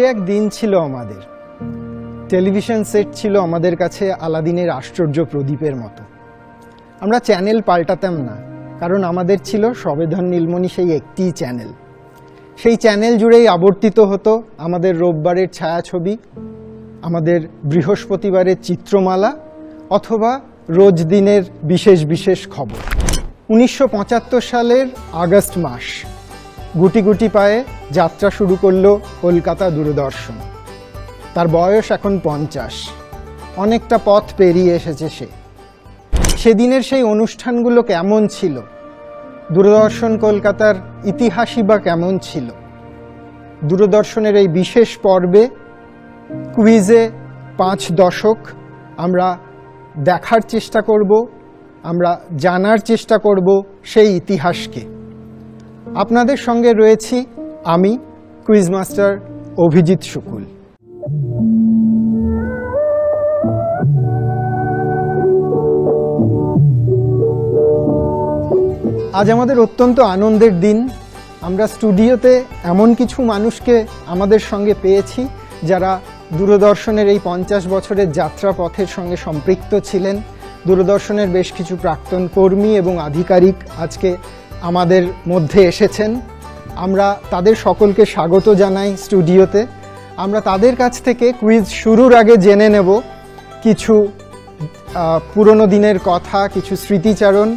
সে এক দিন ছিল আমাদের। টেলিভিশন সেট ছিল আমাদের কাছে আলাদিনের আশ্চর্য প্রদীপের মতো। আমরা চ্যানেল পাল্টাতাম না, কারণ আমাদের ছিল সবেধন নীলমণি সেই একটিই চ্যানেল। সেই চ্যানেল জুড়েই আবর্তিত হতো আমাদের রোববারের ছায়াছবি, আমাদের বৃহস্পতিবারের চিত্রমালা, অথবা রোজ দিনের বিশেষ বিশেষ খবর। 1975 সালের আগস্ট মাস, গুটি গুটি পায়ে যাত্রা শুরু করলো কলকাতা দূরদর্শন। তার বয়স এখন 50, অনেকটা পথ পেরিয়ে এসেছে সে। সেদিনের সেই অনুষ্ঠানগুলো কেমন ছিল, দূরদর্শন কলকাতার ইতিহাসই বা কেমন ছিল? দূরদর্শনের এই বিশেষ পর্বে কুইজে 5 দশক আমরা দেখার চেষ্টা করব, আমরা জানার চেষ্টা করব সেই ইতিহাসকে। আপনাদের সঙ্গে রয়েছি আমি, কুইজ মাস্টার অভিজিৎ শুকুল। আজ আমাদের অত্যন্ত আনন্দের দিন। আমরা স্টুডিওতে এমন কিছু মানুষকে আমাদের সঙ্গে পেয়েছি যারা দূরদর্শনের এই 50 বছরের যাত্রাপথের সঙ্গে সম্পৃক্ত ছিলেন। দূরদর্শনের বেশ কিছু প্রাক্তন কর্মী এবং আধিকারিক আজকে আমাদের মধ্যে এসেছেন। আমরা তাদের সকলকে স্বাগত জানাই স্টুডিওতে। আমরা তাদের কাছ থেকে কুইজ শুরুর আগে জেনে নেব কিছু পুরনো দিনের কথা, কিছু স্মৃতিচারণ।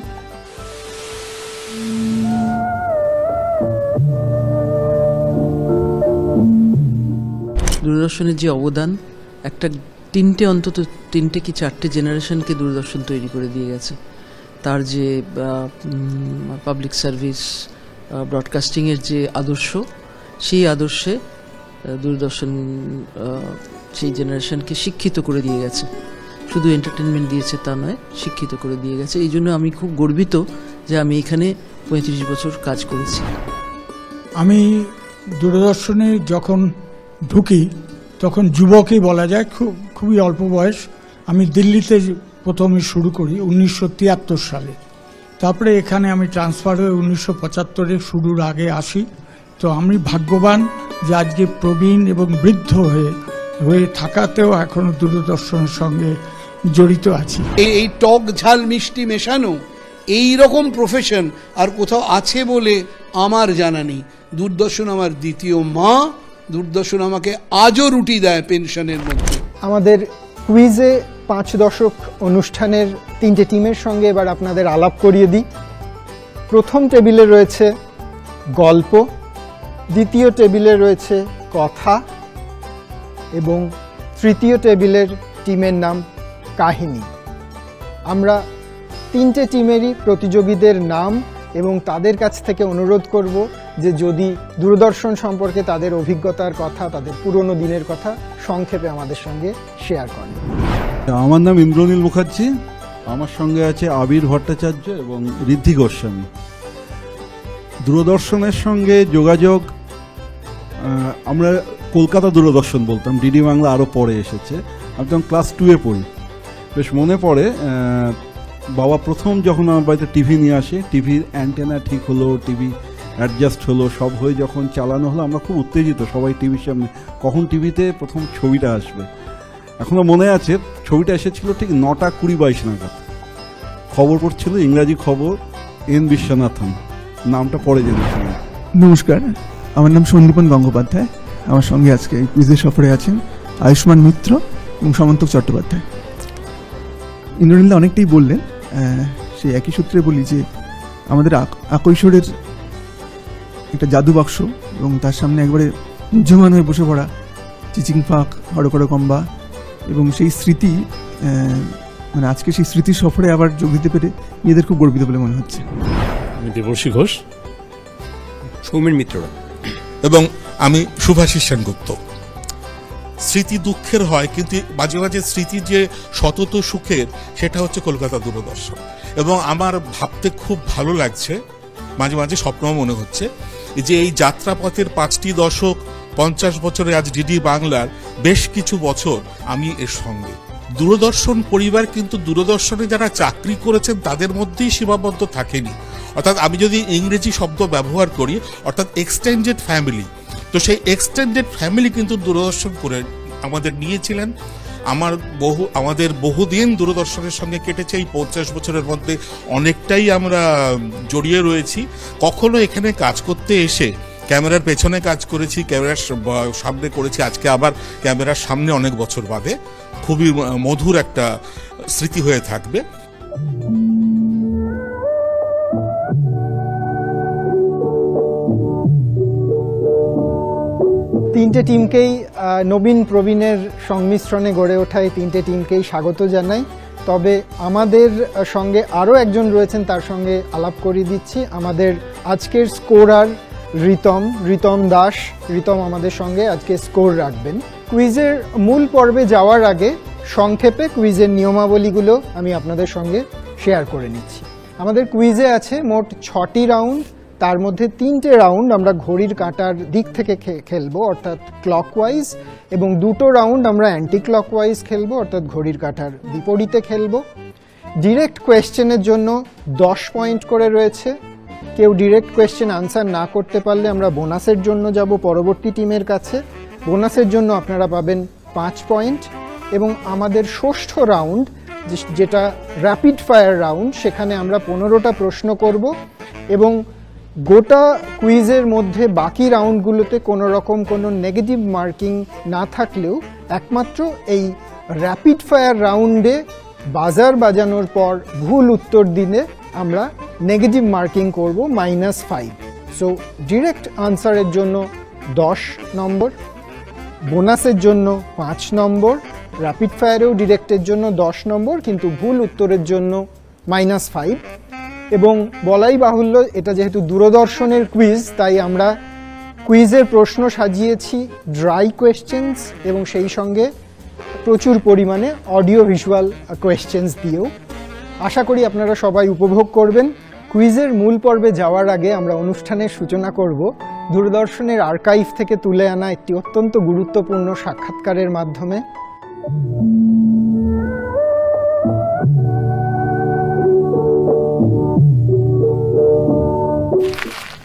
দূরদর্শনের যে অবদান, অন্তত তিনটে কি চারটে জেনারেশনকে দূরদর্শন তৈরি করে দিয়ে গেছে। তার যে পাবলিক সার্ভিস ব্রডকাস্টিংয়ের যে আদর্শ, সেই আদর্শে দূরদর্শন সেই জেনারেশনকে শিক্ষিত করে দিয়ে গেছে। শুধু এন্টারটেনমেন্ট দিয়েছে তা নয়, শিক্ষিত করে দিয়ে গেছে। এই জন্য আমি খুব গর্বিত যে আমি এখানে 35 বছর কাজ করেছি। আমি দূরদর্শনে যখন ঢুকি তখন যুবকই বলা যায়, খুবই অল্প বয়স। আমি দিল্লিতে প্রথমে শুরু করি 1973 সালে। তারপরে এখানে আমি ট্রান্সফার হয়ে 1975-এ শুরুর আগে আসি। তো আমি ভাগ্যবান যে আজকে প্রবীণ এবং বৃদ্ধ হয়ে থাকাতেও এখনো দূরদর্শনের সঙ্গে জড়িত আছি। এই টক ঝাল মিষ্টি মেশানো এই রকম প্রফেশন আর কোথাও আছে বলে আমার জানা নেই। দূরদর্শন আমার দ্বিতীয় মা। দূরদর্শন আমাকে আজও রুটি দেয় পেনশনের মধ্যে। আমাদের কুইজে 5 দশক অনুষ্ঠানের 3টে টিমের সঙ্গে এবার আপনাদের আলাপ করিয়ে দিই। প্রথম টেবিলে রয়েছে গল্প, দ্বিতীয় টেবিলে রয়েছে কথা এবং তৃতীয় টেবিলের টিমের নাম কাহিনী। আমরা 3টে টিমেরই প্রতিযোগীদের নাম এবং তাদের কাছ থেকে অনুরোধ করব যে যদি দূরদর্শন সম্পর্কে তাদের অভিজ্ঞতার কথা, তাদের পুরনো দিনের কথা সংক্ষেপে আমাদের সঙ্গে শেয়ার করেন। আমার নাম ইন্দ্রনীল মুখার্জি, আমার সঙ্গে আছে আবির ভট্টাচার্য এবং ঋদ্ধি গোস্বামী। দূরদর্শনের সঙ্গে যোগাযোগ, আমরা কলকাতা দূরদর্শন বলতাম, ডিডি বাংলা আরও পরে এসেছে। আমি তখন ক্লাস 2-এ পড়ি। বেশ মনে পড়ে, বাবা প্রথম যখন আমার বাড়িতে টিভি নিয়ে আসে, টিভির অ্যান্টেনা ঠিক হলো, টিভি অ্যাডজাস্ট হলো, সব হয়ে যখন চালানো হলো আমরা খুব উত্তেজিত, সবাই টিভির সামনে কখন টিভিতে প্রথম ছবিটা আসবে। এখনও মনে আছে, ছবিটা এসেছিল ঠিক 9:20-22 নাগাদ। খবর পড়ছিল ইংরাজি খবর, এন বিশ্বনাথন, নামটা পরে জেনেছিলাম। নমস্কার, আমার নাম সন্দীপন গঙ্গোপাধ্যায়। আমার সঙ্গে আজকে এই কুইজের সফরে আছেন আয়ুষ্মান মিত্র এবং সমন্তক চট্টোপাধ্যায়। ইন্দ্রনীলদা অনেকটাই বললেন, সেই একই সূত্রে বলি যে আমাদের আকৈশোরের একটা জাদু বাক্স এবং তার সামনে একবারে উজ্জীবমান হয়ে বসে পড়া চিচিং ফাঁক, হরকড় কম্বা এবং সেই স্মৃতি, মানে আজকে সেই স্মৃতির সফরে আবার যোগ দিতে পেরে নিজেদের খুব গর্বিত বলে মনে হচ্ছে। আমি দেবর্ষী ঘোষ, সৌমেন মিত্র এবং আমি শুভাশিস সেনগুপ্ত। স্মৃতি দুঃখের হয়, কিন্তু মাঝে মাঝে স্মৃতি যে সতত সুখের, সেটা হচ্ছে কলকাতা দূরদর্শন। এবং আমার ভাবতে খুব ভালো লাগছে, মাঝে মাঝে স্বপ্ন মনে হচ্ছে যে এই যাত্রাপথের 5টি দশক, 50 বছরে আজ ডিডি বাংলার বেশ কিছু বছর আমি এর সঙ্গে। দূরদর্শন পরিবার কিন্তু দূরদর্শনে যারা চাকরি করেছেন তাদের মধ্যেই সীমাবদ্ধ থাকেনি। অর্থাৎ আমি যদি ইংরেজি শব্দ ব্যবহার করি, অর্থাৎ এক্সটেন্ডেড ফ্যামিলি, তো সেই এক্সটেন্ডেড ফ্যামিলি কিন্তু দূরদর্শন করে আমাদের নিয়েছিলেন। আমাদের বহুদিন দূরদর্শনের সঙ্গে কেটেছে, এই 50 বছরের মধ্যে অনেকটাই আমরা জড়িয়ে রয়েছি। কখনো এখানে কাজ করতে এসে ক্যামেরার পেছনে কাজ করেছি, ক্যামেরার সামনে করেছি, আজকে আবার ক্যামেরার সামনে অনেক বছর বাদে খুবই মধুর একটা স্মৃতি হয়ে থাকবে। তিনটে টিমকেই নবীন প্রবীণের সংমিশ্রণে গড়ে ওঠা এই তিনটে টিমকেই স্বাগত জানাই। তবে আমাদের সঙ্গে আরও একজন রয়েছেন, তার সঙ্গে আলাপ করিয়ে দিচ্ছি। আমাদের আজকের স্কোরার রিতম দাস। রিতম আমাদের সঙ্গে আজকে স্কোর রাখবেন। কুইজের মূল পর্বে যাওয়ার আগে সংক্ষেপে কুইজের নিয়মাবলীগুলো আমি আপনাদের সঙ্গে শেয়ার করে নিচ্ছি। আমাদের কুইজে আছে মোট 6টি রাউন্ড, তার মধ্যে 3টে রাউন্ড আমরা ঘড়ির কাঁটার দিক থেকে খেলবো অর্থাৎ ক্লকওয়াইজ, এবং 2টো রাউন্ড আমরা অ্যান্টি ক্লকওয়াইজ খেলবো অর্থাৎ ঘড়ির কাঁটার বিপরীতে খেলবো। ডিরেক্ট কোয়েশ্চেনের জন্য 10 পয়েন্ট করে রয়েছে। কেউ ডিরেক্ট কোয়েশ্চেন আনসার না করতে পারলে আমরা বোনাসের জন্য যাব পরবর্তী টিমের কাছে। বোনাসের জন্য আপনারা পাবেন 5 পয়েন্ট। এবং আমাদের ষষ্ঠ রাউন্ড, যেটা র্যাপিড ফায়ার রাউন্ড, সেখানে আমরা 15টা প্রশ্ন করব এবং গোটা কুইজের মধ্যে বাকি রাউন্ডগুলোতে কোনো রকম কোনো নেগেটিভ মার্কিং না থাকলেও একমাত্র এই র্যাপিড ফায়ার রাউন্ডে বাজার বাজানোর পর ভুল উত্তর দিলে আমরা নেগেটিভ মার্কিং করব -5। সো ডিরেক্ট আনসারের জন্য 10 নম্বর, বোনাসের জন্য 5 নম্বর, র্যাপিড ফায়ারেও ডিরেক্টের জন্য 10 নম্বর, কিন্তু ভুল উত্তরের জন্য -5। এবং বলাই বাহুল্য, এটা যেহেতু দূরদর্শনের কুইজ, তাই আমরা কুইজের প্রশ্ন সাজিয়েছি ড্রাই কোয়েশ্চেন্স এবং সেই সঙ্গে প্রচুর পরিমাণে অডিও ভিজুয়াল কোয়েশ্চেন্স দিয়েও। আশা করি আপনারা সবাই উপভোগ করবেন। কুইজের মূল পর্বে যাওয়ার আগে আমরা অনুষ্ঠানের সূচনা করব দূরদর্শনের আর্কাইভ থেকে তুলে আনা একটি অত্যন্ত গুরুত্বপূর্ণ সাক্ষাৎকারের মাধ্যমে।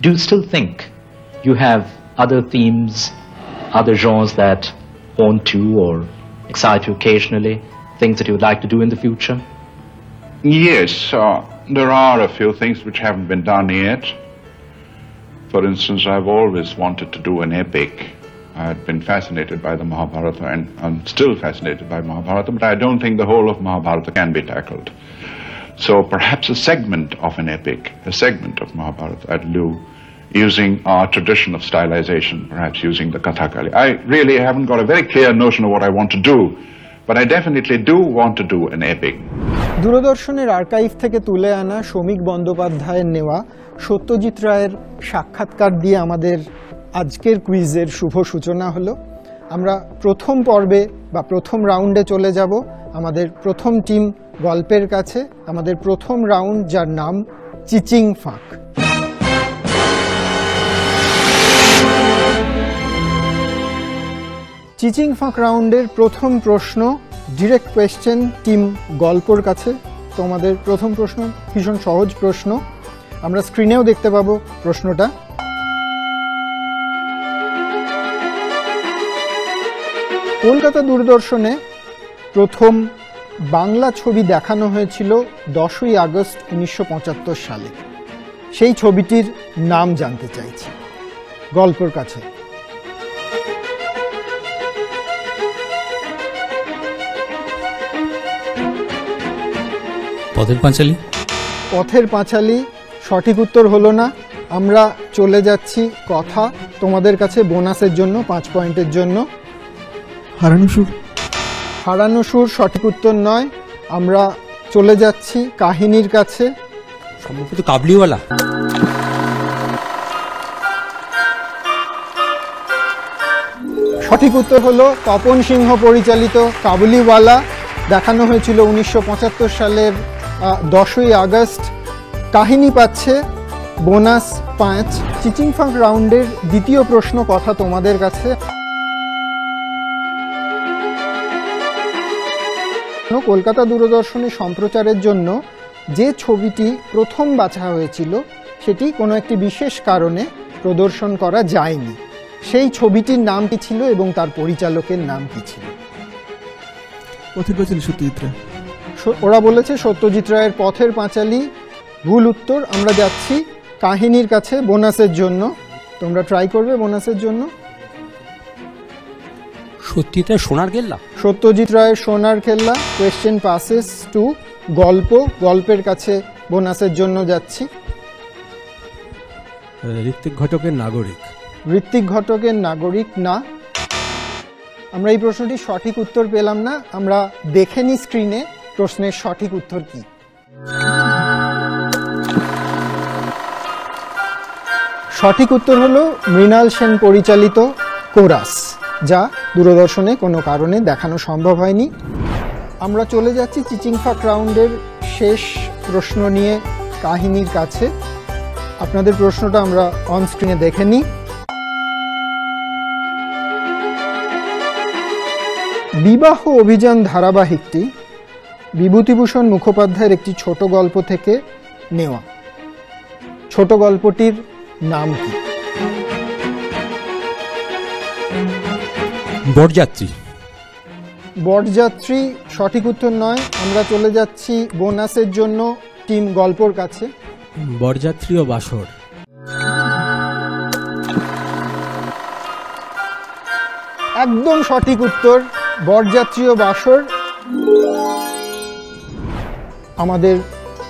Do you still think you have other themes, other genres that haunt you or excite you occasionally, things that you would like to do in the future? Yes, there are a few things which haven't been done yet. For instance, I've always wanted to do an epic. I've been fascinated by the Mahabharata and I'm still fascinated by Mahabharata, but I don't think the whole of Mahabharata can be tackled. So perhaps a segment of an epic, a segment of Mahabharata I'd do using our tradition of stylization, perhaps using the Kathakali. I really haven't got a very clear notion of what I want to do, but I definitely do want to do an epic. দূরদর্শনের archive থেকে তুলে আনা শ্রমিক বন্দ্যোপাধ্যায়ের নেওয়া সত্যজিৎ রায়ের সাক্ষাৎকার দিয়ে আমাদের আজকের কুইজের শুভ সূচনা হলো। আমরা প্রথম পর্বে বা প্রথম রাউন্ডে চলে যাব আমাদের প্রথম টিম গল্পের কাছে। আমাদের প্রথম রাউন্ড, যার নাম চিচিং ফাঁক। চিচিং ফাঁক রাউন্ডের প্রথম প্রশ্ন ডিরেক্ট কোয়েশ্চেন টিম গল্পর কাছে। তোমাদের প্রথম প্রশ্ন ভীষণ সহজ প্রশ্ন, আমরা স্ক্রিনেও দেখতে পাবো প্রশ্নটা। কলকাতা দূরদর্শনে প্রথম বাংলা ছবি দেখানো হয়েছিল 10ই আগস্ট 1975 সালে। সেই ছবিটির নাম জানতে চাইছি গল্পর কাছে। পথের পাঁচালী। পথের পাঁচালী সঠিক উত্তর হলো না। আমরা চলে যাচ্ছি কথা তোমাদের কাছে বোনাসের জন্য 5 পয়েন্টের জন্য। হারানো সুর। হারানো সুর সঠিক উত্তর নয়। আমরা চলে যাচ্ছি কাহিনীর কাছে। সম্ভবত কাবলিওয়ালা। সঠিক উত্তর হলো তপন সিংহ পরিচালিত কাবুলিওয়ালা। দেখানো হয়েছিল 1975 সালের 10ই আগস্ট। কাহিনী পাচ্ছে বোনাস 5। চিচিং ফাঁক রাউন্ডের দ্বিতীয় প্রশ্ন কথা তোমাদের কাছে। কলকাতা দূরদর্শনে সম্প্রচারের জন্য যে ছবিটি প্রথম বাছা হয়েছিল সেটি কোনো একটি বিশেষ কারণে প্রদর্শন করা যায়নি। সেই ছবিটির নাম কি ছিল এবং তার পরিচালকের নাম কি ছিল? পথের পাঁচালী সত্যজিৎ রায়। ওরা বলেছে সত্যজিৎ রায়ের পথের পাঁচালী, ভুল উত্তর। আমরা যাচ্ছি কাহিনীর কাছে বোনাসের জন্য। তোমরা ট্রাই করবে বোনাসের জন্য। সত্যিটা সোনার কেল্লা। সত্যজিৎ রায়ের সোনার কেল্লা। কোয়েশ্চেন পাসেস টু গল্প। গল্পের কাছে বোনাসের জন্য যাচ্ছি। ঋত্বিক ঘটকের নাগরিক। ঋত্বিক ঘটকের নাগরিক না। আমরা এই প্রশ্নটির সঠিক উত্তর পেলাম না। আমরা দেখে নিই স্ক্রিনে প্রশ্নের সঠিক উত্তর কি। সঠিক উত্তর হলো মৃণাল সেন পরিচালিত কোরাস, যা দূরদর্শনে কোনো কারণে দেখানো সম্ভব হয়নি। আমরা চলে যাচ্ছি চিচিংফাক রাউন্ডের শেষ প্রশ্ন নিয়ে কাহিনীর কাছে। আপনাদের প্রশ্নটা আমরা অন স্ক্রিনে দেখে নিই। বিবাহ অভিযান ধারাবাহিকটি বিভূতিভূষণ মুখোপাধ্যায়ের একটি ছোট গল্প থেকে নেওয়া। ছোট গল্পটির নাম কি? বরযাত্রী। বরযাত্রী সঠিক উত্তর নয়। আমরা চলে যাচ্ছি বোনাসের জন্য টিম গল্পর কাছে। বরযাত্রী ও বাসর। একদম সঠিক উত্তর, বরযাত্রী ও বাসর। আমাদের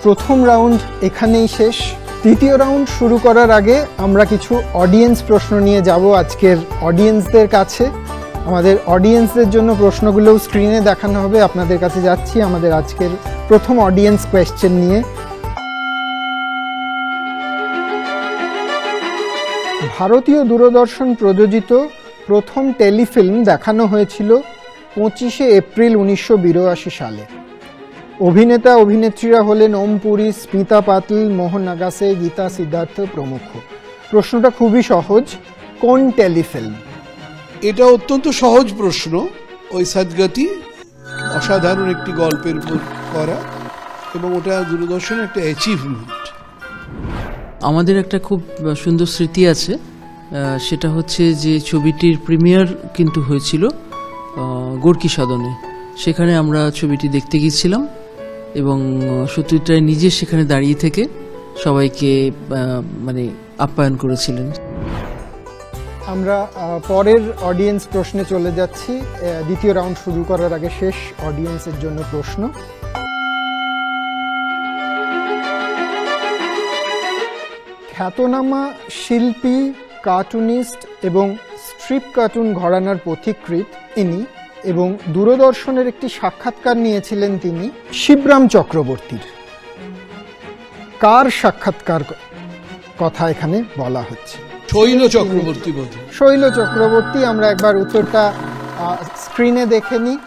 প্রথম রাউন্ড এখানেই শেষ। তৃতীয় রাউন্ড শুরু করার আগে আমরা কিছু অডিয়েন্স প্রশ্ন নিয়ে যাব আজকের অডিয়েন্সদের কাছে। আমাদের অডিয়েন্সদের জন্য প্রশ্নগুলোও স্ক্রিনে দেখানো হবে। আপনাদের কাছে যাচ্ছি আমাদের আজকের প্রথম অডিয়েন্স কোয়েশ্চেন নিয়ে। ভারতীয় দূরদর্শন প্রযোজিত প্রথম টেলিফিল্ম দেখানো হয়েছিল 25শে এপ্রিল 1982 সালে। অভিনেতা অভিনেত্রীরা হলেন ওম পুরী, স্মিতা পাতিল, মোহন আগাসে, গীতা সিদ্ধার্থ প্রমুখ। প্রশ্নটা খুবই সহজ, কোন টেলিফিল্ম? এটা অত্যন্ত সহজ প্রশ্ন। ওই সদগতি অসাধারণ একটি গল্পের উপর করা, এবং ওটা দূরদর্শনের একটা অ্যাচিভমেন্ট। আমাদের একটা খুব সুন্দর স্মৃতি আছে, সেটা হচ্ছে যে ছবিটির প্রিমিয়ার কিন্তু হয়েছিল গোর্কি সদনে। সেখানে আমরা ছবিটি দেখতে গিয়েছিলাম এবং সত্যজিৎ রায় নিজে সেখানে দাঁড়িয়ে থেকে সবাইকে মানে আপ্যায়ন করেছিলেন। আমরা পরের অডিয়েন্স প্রশ্নে চলে যাচ্ছি। দ্বিতীয় রাউন্ড শুরু করার আগে শেষ অডিয়েন্সের জন্য প্রশ্ন। খ্যাতনামা শিল্পী, কার্টুনিস্ট এবং স্ট্রিপ কার্টুন ঘরানার পথিকৃৎ ইনি, এবং দূরদর্শনের একটি সাক্ষাৎকার নিয়েছিলেন তিনি শিবরাম চক্রবর্তীর। কার সাক্ষাৎকার কথা এখানে বলা হচ্ছে? শৈল চক্রবর্তী বোধ। শৈল চক্রবর্তী। আমরা একবার উত্তরটা স্ক্রিনে দেখে নিই।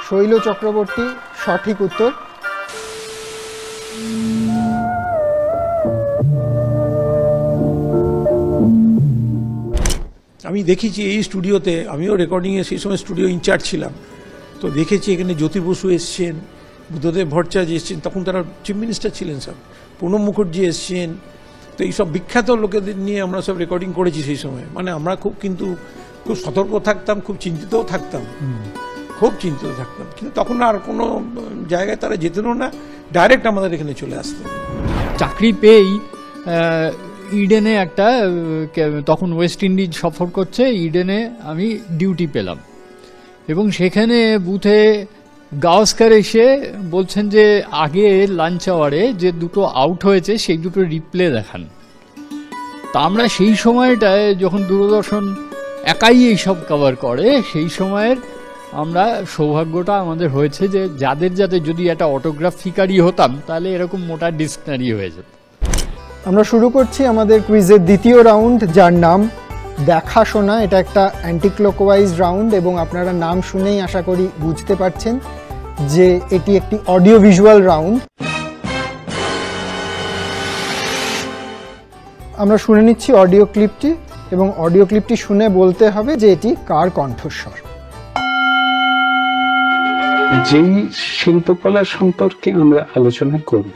শৈল চক্রবর্তী সঠিক উত্তর। আমি দেখেছি এই স্টুডিওতে, আমিও রেকর্ডিংয়ে সেই সময় স্টুডিও ইনচার্জ ছিলাম, তো দেখেছি এখানে জ্যোতি বসু এসছেন, বুদ্ধদেব ভট্টাচার্য এসছেন, তখন তারা চিফ মিনিস্টার ছিলেন সব, প্রণব মুখার্জি এসছেন। তো এইসব বিখ্যাত লোকেদের নিয়ে আমরা সব রেকর্ডিং করেছি সেই সময়। মানে আমরা খুব সতর্ক থাকতাম, খুব চিন্তিতও থাকতাম, কিন্তু তখন আর কোনো জায়গায় তারা যেতেনও না, ডাইরেক্ট আমাদের এখানে চলে আসতেন। চাকরি পেয়েই ইডেনে একটা, তখন ওয়েস্ট ইন্ডিজ সফর করছে, ইডেনে আমি ডিউটি পেলাম এবং সেখানে বুথে গাওস্কার এসে বলছেন যে আগে লাঞ্চ আওয়ারে যে দুটো আউট হয়েছে সেই দুটো রিপ্লে দেখান। তা আমরা সেই সময়টায় যখন দূরদর্শন একাই এইসব কভার করে, সেই সময়ের আমরা সৌভাগ্যটা আমাদের হয়েছে যে যাদের যদি একটা অটোগ্রাফ শিকারি হতাম তাহলে এরকম মোটা ডিকশনারি হয়ে যেত। আমরা শুরু করছি আমাদের কুইজের দ্বিতীয় রাউন্ড, যার নাম দেখাশোনা। এটা একটা অ্যান্টি ক্লকওয়াইজ রাউন্ড এবং আপনারা নাম শুনেই আশা করি বুঝতে পারছেন যে এটি একটি অডিও ভিজুয়াল রাউন্ড। আমরা শুনে নিচ্ছি অডিও ক্লিপটি এবং অডিও ক্লিপটি শুনে বলতে হবে যে এটি কার কণ্ঠস্বর। যেই শিল্পকলা সম্পর্কে আমরা আলোচনা করব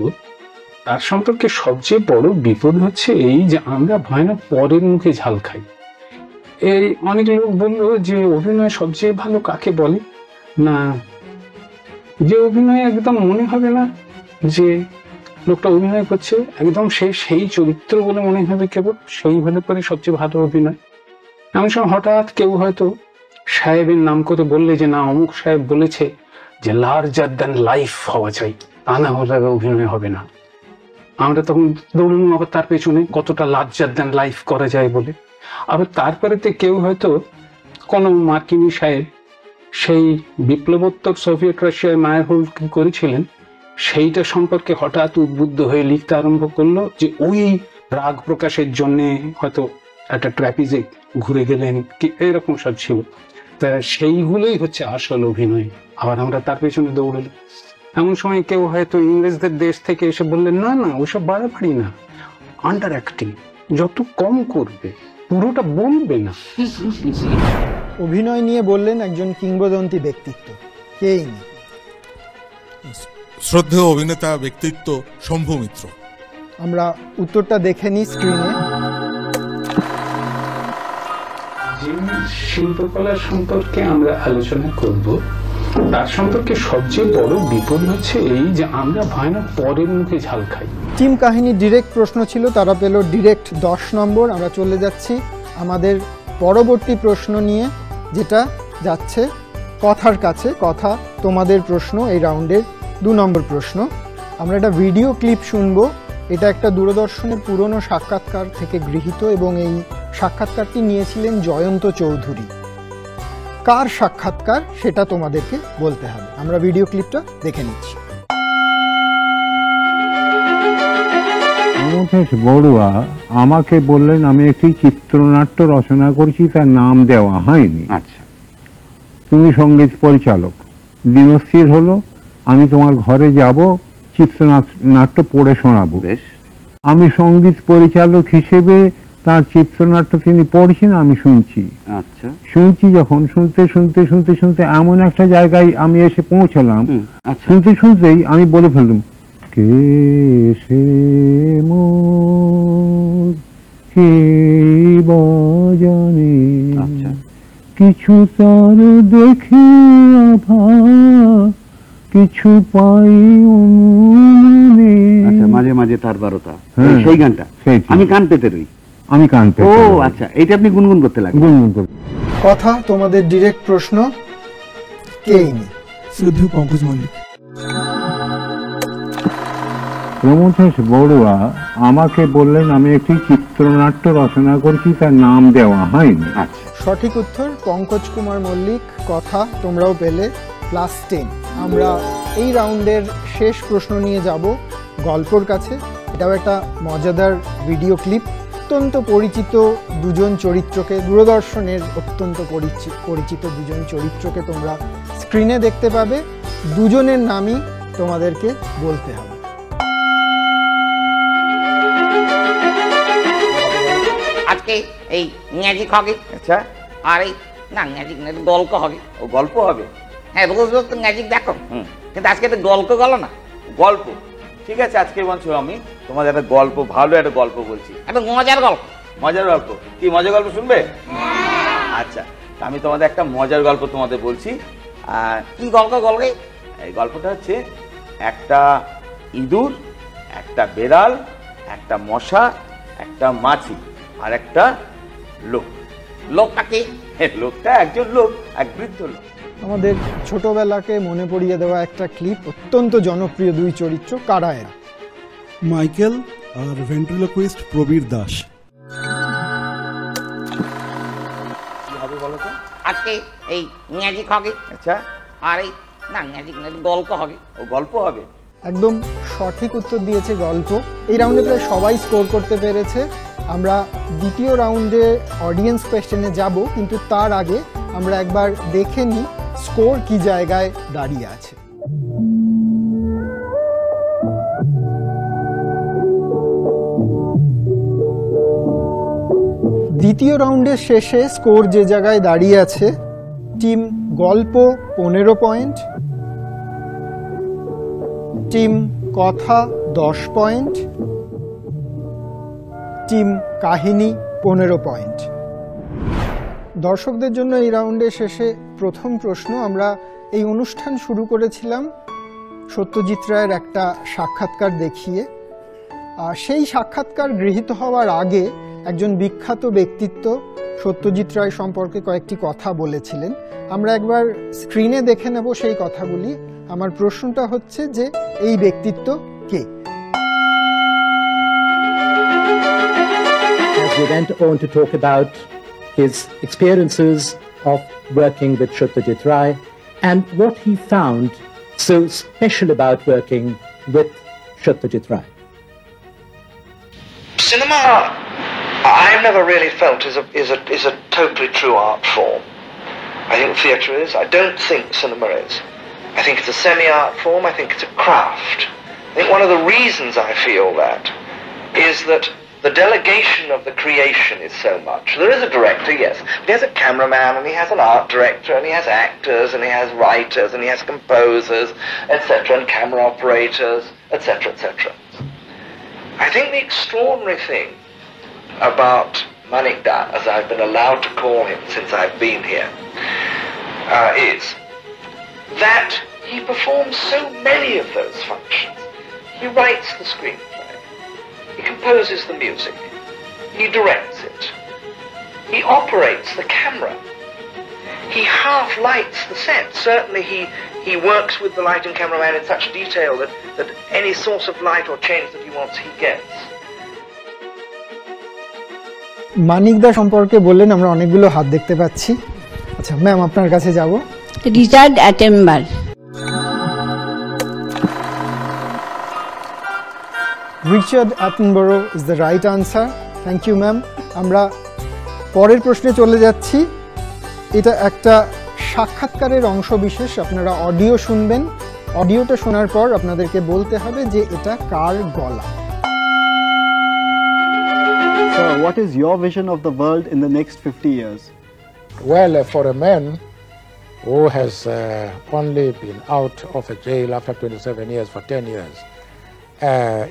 তার সম্পর্কে সবচেয়ে বড় বিপদ হচ্ছে এই যে আমরা ভয়ানক পরের মুখে ঝাল খাই। এই অনেক লোক বললো যে অভিনয় সবচেয়ে ভালো কাকে বলে, না যে অভিনয় একদম মনে হবে না যে লোকটা অভিনয় করছে, একদম সেই চরিত্র বলে মনে হবে কেবল, সেই হলে পরে সবচেয়ে ভালো অভিনয়। এমন সময় হঠাৎ কেউ হয়তো সাহেবের নাম করে বললে যে না অমুক সাহেব বলেছে যে লার্জার দ্যান লাইফ হওয়া চাই, তা না হলে অভিনয় হবে না। আমরা তখন দৌড়ানো আবার তার পেছনে কতটা লার্জার দ্যান লাইফ করা যায় বলে। আবার তারপরেতে কেউ হয়তো কোনো মার্কিনী সাহেব সেই বিপ্লবোত্তর সোভিয়েত রাশিয়ায় মায়ের হোল কি করেছিলেন সেইটা সম্পর্কে হঠাৎ উদ্বুদ্ধ হয়ে লিখতে আরম্ভ করলো, যে ওই রাগ প্রকাশের জন্যে হয়তো একটা ট্র্যাপিজে ঘুরে গেলেন কি এরকম সব ছিল। তা সেইগুলোই হচ্ছে আসল অভিনয়। আবার আমরা তার পেছনে দৌড়ালাম। এমন সময় কেউ হয়তো ইংরেজদের দেশ থেকে এসে বললেন না না ওইসব বাড়াবাড়ি না, আন্ডার অ্যাক্টিং, যত কম করবে পুরোটা বলবে না। অভিনয় নিয়ে বললেন একজন কিংবদন্তি ব্যক্তিত্ব, কে ইনি? শ্রদ্ধেয় অভিনেতা ব্যক্তিত্ব শম্ভু মিত্র। আমরা উত্তরটা দেখে নিই স্ক্রিনে। যে শিল্পকলা সম্পর্কে আমরা আলোচনা করব তার সম্পর্কে সবচেয়ে বড় বিপদ হচ্ছে এই যে আমরা ভয়ানক পরের মুখে ঝাল খাই। টিম কাহিনী ডিরেক্ট প্রশ্ন ছিল, তারা পেল ডিরেক্ট 10 নম্বর। আমরা চলে যাচ্ছি আমাদের পরবর্তী প্রশ্ন নিয়ে, যেটা যাচ্ছে কথার কাছে। কথা তোমাদের প্রশ্ন, এই রাউন্ডের 2 নম্বর প্রশ্ন। আমরা একটা ভিডিও ক্লিপ শুনবো। এটা একটা দূরদর্শনের পুরনো সাক্ষাৎকার থেকে গৃহীত এবং এই সাক্ষাৎকারটি নিয়েছিলেন জয়ন্ত চৌধুরী। কার সাক্ষাৎকার সেটা তোমাদেরকে বলতে হবে। আমরা ভিডিও ক্লিপটা দেখে নিচ্ছি। প্রমথেশ বড়ুয়া আমাকে বললেন আমি একটি চিত্রনাট্য রচনা করছি, তার নাম দেওয়া হয়নি। আচ্ছা, তুমি সঙ্গীত পরিচালক, দিনস্থির হলো আমি তোমার ঘরে যাব, চিত্রনাট্য পড়ে শোনাবো। আমি সঙ্গীত পরিচালক হিসেবে তার চিত্রনাট্য তিনি পড়ছেন, আমি শুনছি। আচ্ছা, শুনছি যখন শুনতে শুনতে শুনতে শুনতে এমন একটা জায়গায় আমি এসে পৌঁছলাম, শুনতে শুনতেই আমি বলে ফেললাম, কে সে মোর কে বাজানে, কিছু তার দেখে আভা কিছু পাই অনুমানে। আচ্ছা, মাঝে মাঝে তার বারোটা, সেই গানটা আমি কান পেতে রই। আমি কান পেতে। ও আচ্ছা, এইটা আপনি গুনগুন করতে লাগেন। গুনগুন করতে। কথা তোমাদের ডিরেক্ট প্রশ্ন, কে ইনি? শ্রদ্ধেয় পঙ্কজ মল্লিক। প্রমথেশ বড়ুয়া আমাকে বললেন আমি একটি চিত্রনাট্য রচনা করছি, তার নাম দেওয়া হয়নি। আচ্ছা, সঠিক উত্তর পঙ্কজ কুমার মল্লিক। কথা তোমরাও পেলে +10। আমরা এই রাউন্ডের শেষ প্রশ্ন নিয়ে যাব গল্পর কাছে। এটাও একটা মজাদার ভিডিও ক্লিপ। অত্যন্ত পরিচিত দুজন চরিত্রকে, দূরদর্শনের অত্যন্ত পরিচিত দুজন চরিত্রকে তোমরা স্ক্রিনে দেখতে পাবে। দুজনের নামই তোমাদেরকে বলতে হবে। আজকে এই ম্যাজিক হবে। আচ্ছা, আর এই না ম্যাজিক না, গল্প হবে। ও গল্প হবে? হ্যাঁ, রোজ রোজ তো ম্যাজিক দেখো, কিন্তু আজকে একটা গল্প গেল না। গল্প ঠিক আছে, আজকে বলছো আমি তোমাদের একটা গল্প, ভালো একটা গল্প বলছি, একটা মজার গল্প। মজার গল্প? কি মজার গল্প শুনবে? আচ্ছা, আমি তোমাদের একটা মজার গল্প তোমাদের বলছি। কি গল্প বলবে? এই গল্পটা হচ্ছে একটা ইঁদুর, একটা বেড়াল, একটা মশা, একটা মাছি আর একটা লোক। লোকটা কি? লোকটা একজন লোক, এক বৃদ্ধ লোক। আমাদের ছোটবেলাকে মনে পড়িয়ে দেওয়া একটা ক্লিপ। অত্যন্ত জনপ্রিয় দুই চরিত্র, কারা এরা? মাইকেল আর ভেন্ট্রিলোকুইস্ট প্রবীর দাস। কি হবে বলো তো? আজকে এই ম্যাজিক হবে। আচ্ছা, আর এই না ম্যাজিক না, গল্প হবে। ও গল্প হবে? একদম সঠিক উত্তর দিয়েছে গল্প। এই রাউন্ডে প্রায় সবাই স্কোর করতে পেরেছে। আমরা দ্বিতীয় রাউন্ডে অডিয়েন্স কোয়েশ্চেনে যাব, কিন্তু তার আগে আমরা একবার দেখে নিই স্কোর কি জায়গায় দাঁড়িয়ে আছে। দ্বিতীয় রাউন্ডের শেষে স্কোর যে জায়গায় দাঁড়িয়ে আছে, টিম গল্প 15 পয়েন্ট, টিম কথা 10 পয়েন্ট, টিম কাহিনী 15 পয়েন্ট। দর্শকদের জন্য এই রাউন্ডের শেষে প্রথম প্রশ্ন। আমরা এই অনুষ্ঠান শুরু করেছিলাম সত্যজিৎ রায়ের একটা সাক্ষাৎকার দেখিয়ে। সেই সাক্ষাৎকার গৃহীত হওয়ার আগে একজন বিখ্যাত ব্যক্তিত্ব সত্যজিৎ রায় সম্পর্কে কয়েকটি কথা বলেছিলেন। আমরা একবার স্ক্রিনে দেখে নেব সেই কথাগুলি। আমার প্রশ্নটা হচ্ছে যে এই ব্যক্তিত্ব কে? We went on to talk about his experiences of working with Satyajit Ray and what he found so special about working with Satyajit Ray. Cinema, I've never really felt is a totally true art form. I think theatre is. I don't think cinema is. I think it's a semi-art form. I think it's a craft. I think one of the reasons I feel that is that the delegation of the creation is so much. There is a director, yes, but he has a cameraman and he has an art director and he has actors and he has writers and he has composers, etc., and camera operators, etc., etc. I think the extraordinary thing about Manik Da, as I've been allowed to call him since I've been here, is that he performs so many of those functions. He writes the screenplay, he composes the music, he directs it, he operates the camera, he half lights the set. Certainly he works with the light and cameraman in such detail that any source of light or change that he wants, he gets. মানিক দা সম্পর্কে বললেন, আমরা অনেকগুলো হাত দেখতে পাচ্ছি। আচ্ছা ma'am, আপনার কাছে যাব। Richard Attenborough. Richard Attenborough is the right answer. Thank you ma'am. আমরা পরের প্রশ্নে চলে যাচ্ছি। এটা একটা সাক্ষাৎকারের অংশ বিশেষ। আপনারা অডিও শুনবেন। অডিওটা শোনার পর আপনাদেরকে বলতে হবে যে এটা কার গলা। So, what is your vision of the world in the next 50 years? Well, for a man who has only been out of a jail after 27 years for 10 years,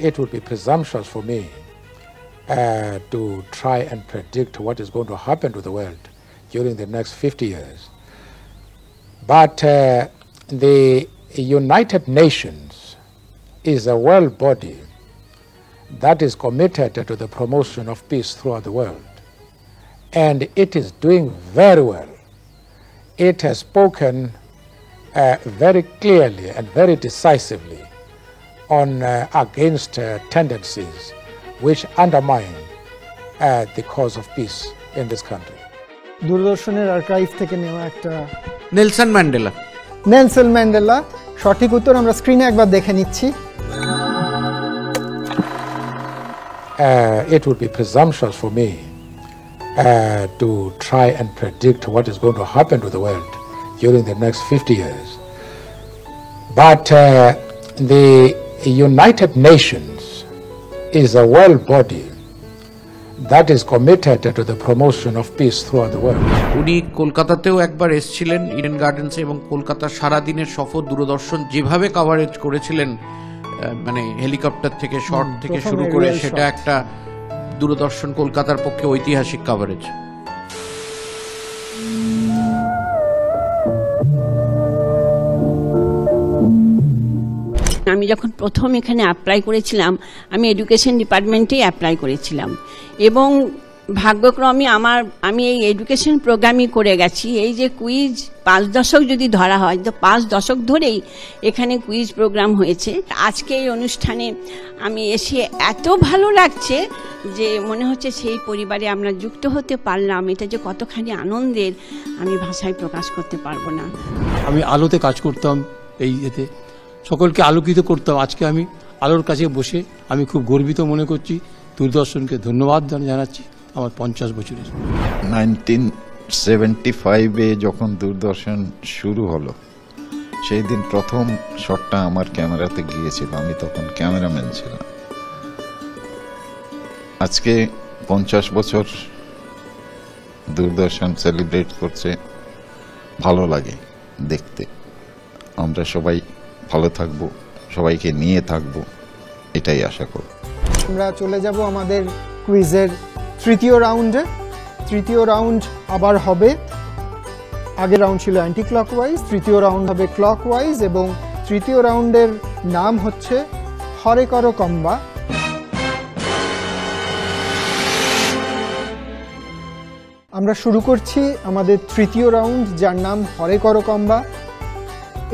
it would be presumptuous for me to try and predict what is going to happen to the world during the next 50 years. But the United Nations is a world body that is committed to the promotion of peace throughout the world. And it is doing very well. It has spoken very clearly and very decisively on against tendencies which undermine the cause of peace in this country. দূরদর্শনের archive থেকে নেওয়া একটা Nelson Mandela. Nelson Mandela সঠিক উত্তর। আমরা স্ক্রিনে একবার দেখে নিচ্ছি। It would be presumptuous for me to try and predict what is going to happen to the world during the next 50 years. But the United Nations is a world body that is committed to the promotion of peace throughout the world. উনি কলকাতাতেও একবার এসেছিলেন Eden গার্ডেন্সে, এবং কলকাতার সারাদিনের সফর দূরদর্শন যেভাবে coverage করেছিলেন, মানে হেলিকপ্টার থেকে শট থেকে শুরু করে, সেটা একটা দূরদর্শন কলকাতার পক্ষে ঐতিহাসিক কভারেজ। আমি যখন প্রথম এখানে অ্যাপ্লাই করেছিলাম, আমি এডুকেশন ডিপার্টমেন্টেই অ্যাপ্লাই করেছিলাম, এবং ভাগ্যক্রমে আমি এই এডুকেশন প্রোগ্রামই করে গেছি। এই যে কুইজ 5 দশক যদি ধরা হয়, তো 5 দশক ধরেই এখানে কুইজ প্রোগ্রাম হয়েছে। আজকে এই অনুষ্ঠানে আমি এসে এত ভালো লাগছে যে মনে হচ্ছে সেই পরিবারে আমরা যুক্ত হতে পারলাম। এটা যে কতখানি আনন্দের আমি ভাষায় প্রকাশ করতে পারবো না। আমি আলোতে কাজ করতাম, এই এতে সকলকে আলোকিত করতাম। আজকে আমি আলোর কাছে বসে আমি খুব গর্বিত মনে করছি। দূরদর্শনকে ধন্যবাদ জানাচ্ছি আমার 50 বছরের। 1975-এ যখন দূরদর্শন শুরু হলো, সেই দিন প্রথম শটটা আমার ক্যামেরাতে গিয়েছিল। আমি তখন ক্যামেরাম্যান ছিলাম। আজকে 50 বছর দূরদর্শন সেলিব্রেট করছে, ভালো লাগে দেখতে। আমরা সবাই ভালো থাকবো, সবাইকে নিয়ে থাকবো, এটাই আশা করব। আমরা চলে যাব আমাদের কুইজের তৃতীয় রাউন্ডে। তৃতীয় রাউন্ড আবার হবে, আগের রাউন্ড ছিল অ্যান্টি ক্লকওয়াইজ, তৃতীয় রাউন্ড হবে ক্লকওয়াইজ এবং তৃতীয় রাউন্ডের নাম হচ্ছে হরে কর কম্বা। আমরা শুরু করছি আমাদের তৃতীয় রাউন্ড, যার নাম হরে কর কম্বা।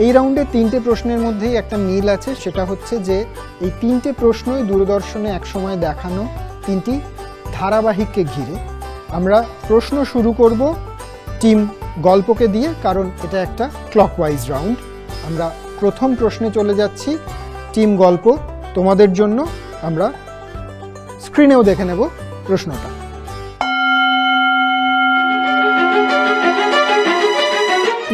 এই রাউন্ডে 3টে প্রশ্নের মধ্যেই একটা মিল আছে, সেটা হচ্ছে যে এই 3টে প্রশ্নই দূরদর্শনে একসময় দেখানো 3টি ধারাবাহিককে ঘিরে। আমরা প্রশ্ন শুরু করব টিম গল্পকে দিয়ে, কারণ এটা একটা ক্লকওয়াইজ রাউন্ড। আমরা প্রথম প্রশ্নে চলে যাচ্ছি। টিম গল্প, তোমাদের জন্য আমরা স্ক্রিনেও দেখে নেব প্রশ্নটা।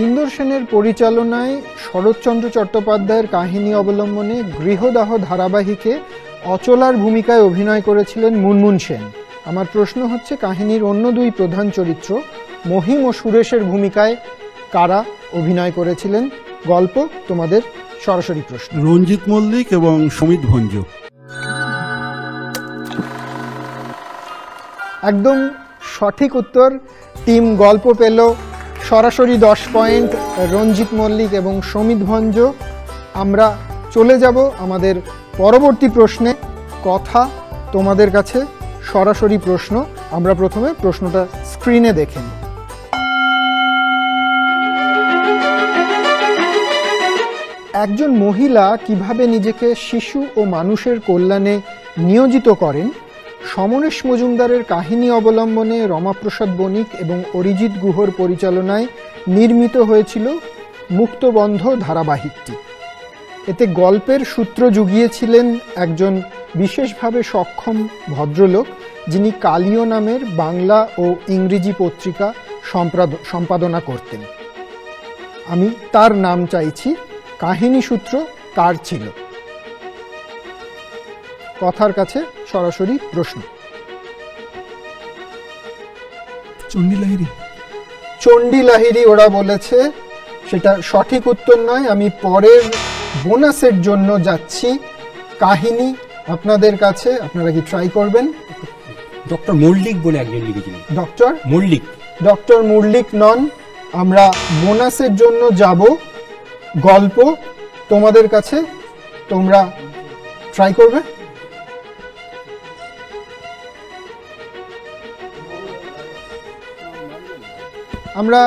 ইন্দর সেনের পরিচালনায় শরৎচন্দ্র চট্টোপাধ্যায়ের কাহিনী অবলম্বনে গৃহদাহ ধারাবাহিকে অচলার ভূমিকায় অভিনয় করেছিলেন মুনমুন সেন। আমার প্রশ্ন হচ্ছে, কাহিনীর অন্য 2 প্রধান চরিত্র মহিম ও সুরেশের ভূমিকায় কারা অভিনয় করেছিলেন? গল্প, তোমাদের সরাসরি প্রশ্ন। রঞ্জিত মল্লিক এবং সমিত ভঞ্জ। একদম সঠিক উত্তর। টিম গল্প পেল সরাসরি 10 পয়েন্ট, রঞ্জিত মল্লিক এবং সমিত ভঞ্জ। আমরা চলে যাব আমাদের পরবর্তী প্রশ্নে। কথা, তোমাদের কাছে সরাসরি প্রশ্ন। আমরা প্রথমে প্রশ্নটা স্ক্রিনে দেখে নিই। একজন মহিলা কিভাবে নিজেকে শিশু ও মানুষের কল্যাণে নিয়োজিত করেন, সমরেশ মজুমদারের কাহিনী অবলম্বনে রমাপ্রসাদ বণিক এবং অরিজিৎ গুহর পরিচালনায় নির্মিত হয়েছিল মুক্তবন্ধ ধারাবাহিকটি। এতে গল্পের সূত্র জুগিয়েছিলেন একজন বিশেষভাবে সক্ষম ভদ্রলোক, যিনি কালীয় নামের বাংলা ও ইংরেজি পত্রিকা সম্পাদনা করতেন। আমি তার নাম চাইছি। কাহিনী সূত্র কার ছিল? কথার কাছে সরাসরি প্রশ্ন। চণ্ডী লাহিড়ী। চণ্ডী লাহিড়ী ওরা বলেছে, সেটা সঠিক উত্তর নয়। আমি পরের বোনাসের জন্য যাচ্ছি। কাহিনী আপনাদের কাছে, আপনারা কি ট্রাই করবেন? ডক্টর মল্লিক বলে একজন লিখেছিলেন। ডক্টর মল্লিক। ডক্টর মল্লিক নন। আমরা বোনাসের জন্য যাব। গল্প, তোমাদের কাছে, তোমরা ট্রাই করবে? আমরা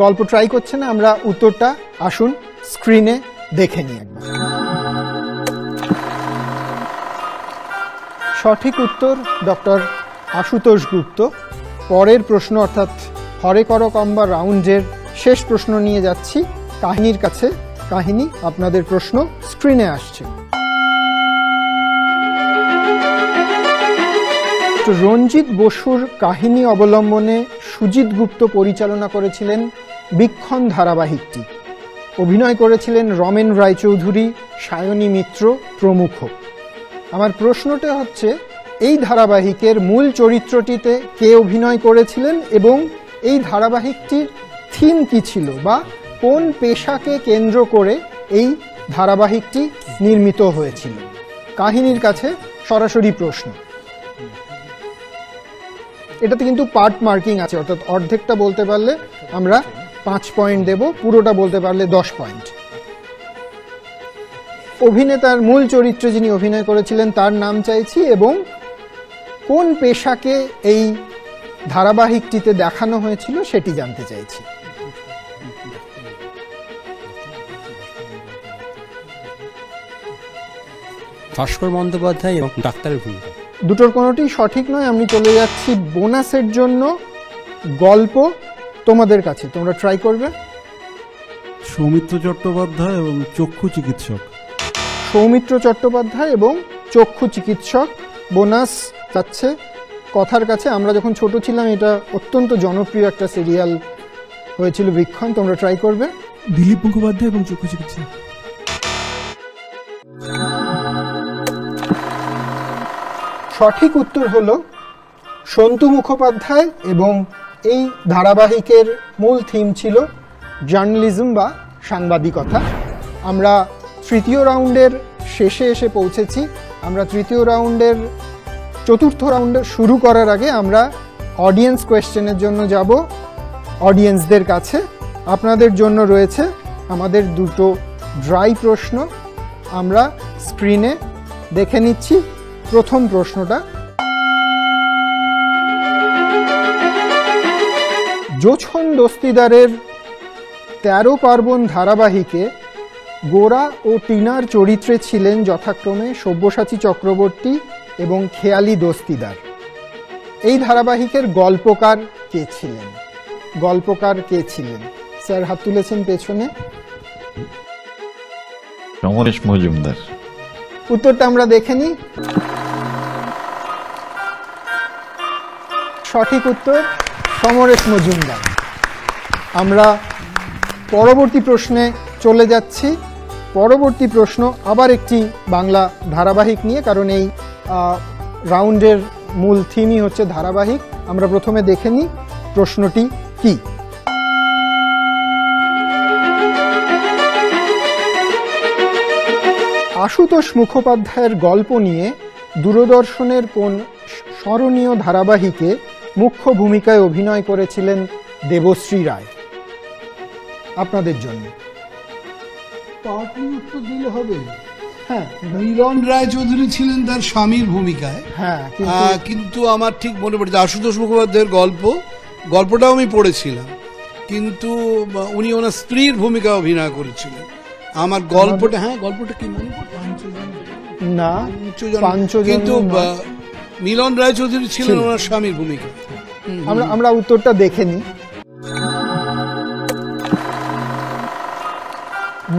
গল্প ট্রাই করছে না, আমরা উত্তরটা আসুন স্ক্রিনে দেখে নিই একবার। সঠিক উত্তর ডক্টর আশুতোষ গুপ্ত। পরের প্রশ্ন, অর্থাৎ হরে কর কম্বা রাউন্ডের শেষ প্রশ্ন নিয়ে যাচ্ছি কাহিনীর কাছে। কাহিনী, আপনাদের প্রশ্ন স্ক্রিনে আসছে। রঞ্জিত বসুর কাহিনী অবলম্বনে সুজিত গুপ্ত পরিচালনা করেছিলেন বিক্ষণ ধারাবাহিকটি। অভিনয় করেছিলেন রমেন রায়চৌধুরী, সায়নী মিত্র প্রমুখ। আমার প্রশ্নটা হচ্ছে, এই ধারাবাহিকের মূল চরিত্রটিতে কে অভিনয় করেছিলেন এবং এই ধারাবাহিকটির থিম কি ছিল, বা কোন পেশাকে কেন্দ্র করে এই ধারাবাহিকটি নির্মিত হয়েছিল? কাহিনীর কাছে সরাসরি প্রশ্ন। এটাতে কিন্তু পার্ট মার্কিং আছে, অর্থাৎ অর্ধেকটা বলতে পারলে আমরা 5 পয়েন্ট দেব, পুরোটা বলতে পারলে 10 পয়েন্ট। অভিনেতার মূল চরিত্রে যিনি অভিনয় করেছিলেন তার নাম চাইছি এবং কোন পেশাকে এই ধারাবাহিকটিতে দেখানো হয়েছিল সেটি জানতে চাইছি। ভাস্কর বন্দ্যোপাধ্যায় এবং ডাক্তারের ভূমিকা। দুটোর কোনোটি সঠিক নয়। আমি চলে যাচ্ছি বোনাসের জন্য। গল্প, তোমাদের কাছে, তোমরা ট্রাই করবে। সৌমিত্র চট্টোপাধ্যায় এবং চক্ষু চিকিৎসক। সৌমিত্র চট্টোপাধ্যায় এবং চক্ষু চিকিৎসক। বোনাস যাচ্ছে কথার কাছে। আমরা যখন ছোট ছিলাম এটা অত্যন্ত জনপ্রিয় একটা সিরিয়াল হয়েছিল বিক্ষণ। তোমরা ট্রাই করবে। দিলীপ মুখোপাধ্যায় এবং চক্ষু চিকিৎসক। সঠিক উত্তর হলো সন্তু মুখোপাধ্যায় এবং এই ধারাবাহিকের মূল থিম ছিল জার্নালিজম বা সাংবাদিকতা। আমরা তৃতীয় রাউন্ডের শেষে এসে পৌঁছেছি। আমরা তৃতীয় রাউন্ডের চতুর্থ রাউন্ডে শুরু করার আগে আমরা অডিয়েন্স কোয়েশ্চেনের জন্য যাব অডিয়েন্সদের কাছে। আপনাদের জন্য রয়েছে আমাদের দুটো ড্রাই প্রশ্ন, আমরা স্ক্রিনে দেখে নিচ্ছি। প্রথম প্রশ্নটা, জোছন দস্তিদারের 13 পার্বণ ধারাবাহিকে গোরা ও টিনার চরিত্রে ছিলেন যথাক্রমে সব্যসাচী চক্রবর্তী এবং খেয়ালি দস্তিদার। এই ধারাবাহিকের গল্পকার কে ছিলেন? গল্পকার কে ছিলেন? স্যার হাত তুলেছেন পেছনে। সমরেশ মজুমদার। উত্তরটা আমরা দেখে নিই। সঠিক উত্তর সমরেশ মজুমদার। আমরা পরবর্তী প্রশ্নে চলে যাচ্ছি। পরবর্তী প্রশ্ন আবার একটি বাংলা ধারাবাহিক নিয়ে, কারণ এই রাউন্ডের মূল থিমই হচ্ছে ধারাবাহিক। আমরা প্রথমে দেখে নিই প্রশ্নটি কি। আশুতোষ মুখোপাধ্যায়ের গল্প নিয়ে দূরদর্শনের কোন স্মরণীয় ধারাবাহিকে মুখ্য ভূমিকায় অভিনয় করেছিলেন দেবশ্রী রায়? আপনাদের জন্য উত্তর দিলে হবে। হ্যাঁ, মিলন রায় চৌধুরী ছিলেন তার স্বামীর ভূমিকায়। হ্যাঁ, কিন্তু আমার ঠিক মনে পড়ছে আশুতোষ মুখোপাধ্যায়ের গল্পটাও আমি পড়েছিলাম, কিন্তু উনি ওনার স্ত্রীর ভূমিকা অভিনয় করেছিলেন। আমার গল্পটা, হ্যাঁ গল্পটা কি মনে না, কিন্তু মিলন রায় চৌধুরী ছিলেন ওনার স্বামীর ভূমিকা। আমরা উত্তরটা দেখে নিই।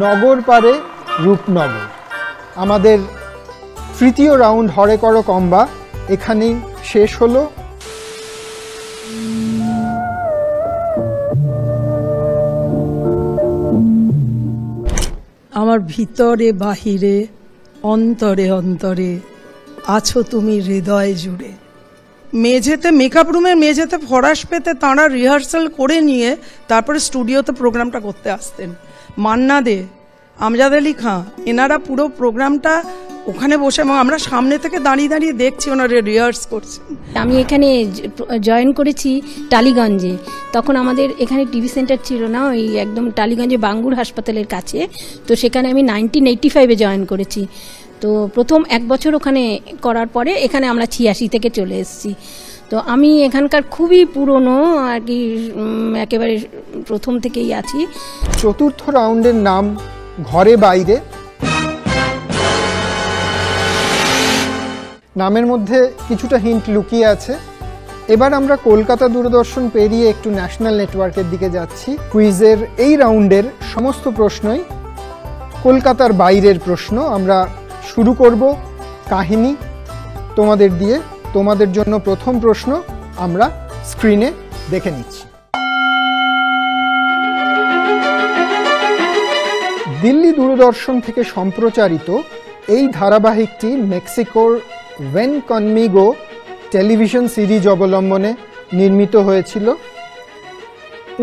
নগর পারে রূপনগর। আমাদের তৃতীয় রাউন্ড হরে কর কম্বা এখানেই শেষ হলো। আমার ভিতরে বাহিরে অন্তরে অন্তরে আছো তুমি হৃদয় জুড়ে। মেঝেতে, মেকআপ রুমের মেঝেতে ফরাস পেতে তাঁরা রিহার্সাল করে নিয়ে তারপরে স্টুডিওতে প্রোগ্রামটা করতে আসতেন। মান্না দে, আমজাদ আলী খাঁ, এনারা পুরো প্রোগ্রামটা ওখানে বসে, এবং আমরা সামনে থেকে দাঁড়িয়ে দাঁড়িয়ে দেখছি ওনারা রিহার্স করছেন। আমি এখানে জয়েন করেছি টালিগঞ্জে। তখন আমাদের এখানে টিভি সেন্টার ছিল না, ওই একদম টালিগঞ্জে বাঙ্গুর হাসপাতালের কাছে। তো সেখানে আমি 1985-এ জয়েন করেছি। তো প্রথম 1 বছর ওখানে করার পরে এখানে আমরা 86 থেকে চলে এসেছি। তো আমি এখানকার খুবই পুরনো আর কি, একেবারে প্রথম থেকেই আছি। চতুর্থ রাউন্ডের নাম ঘরে বাইরে। নামের মধ্যে কিছুটা হিন্ট লুকিয়ে আছে। এবার আমরা কলকাতা দূরদর্শন পেরিয়ে একটু ন্যাশনাল নেটওয়ার্কের দিকে যাচ্ছি। কুইজের এই রাউন্ডের সমস্ত প্রশ্নই কলকাতার বাইরের প্রশ্ন। আমরা শুরু করব কাহিনী তোমাদের দিয়ে। তোমাদের জন্য প্রথম প্রশ্ন আমরা স্ক্রিনে দেখে নিচ্ছি। দিল্লি দূরদর্শন থেকে সম্প্রচারিত এই ধারাবাহিকটি মেক্সিকোর ওয়েন কনমিগো টেলিভিশন সিরিজ অবলম্বনে নির্মিত হয়েছিল।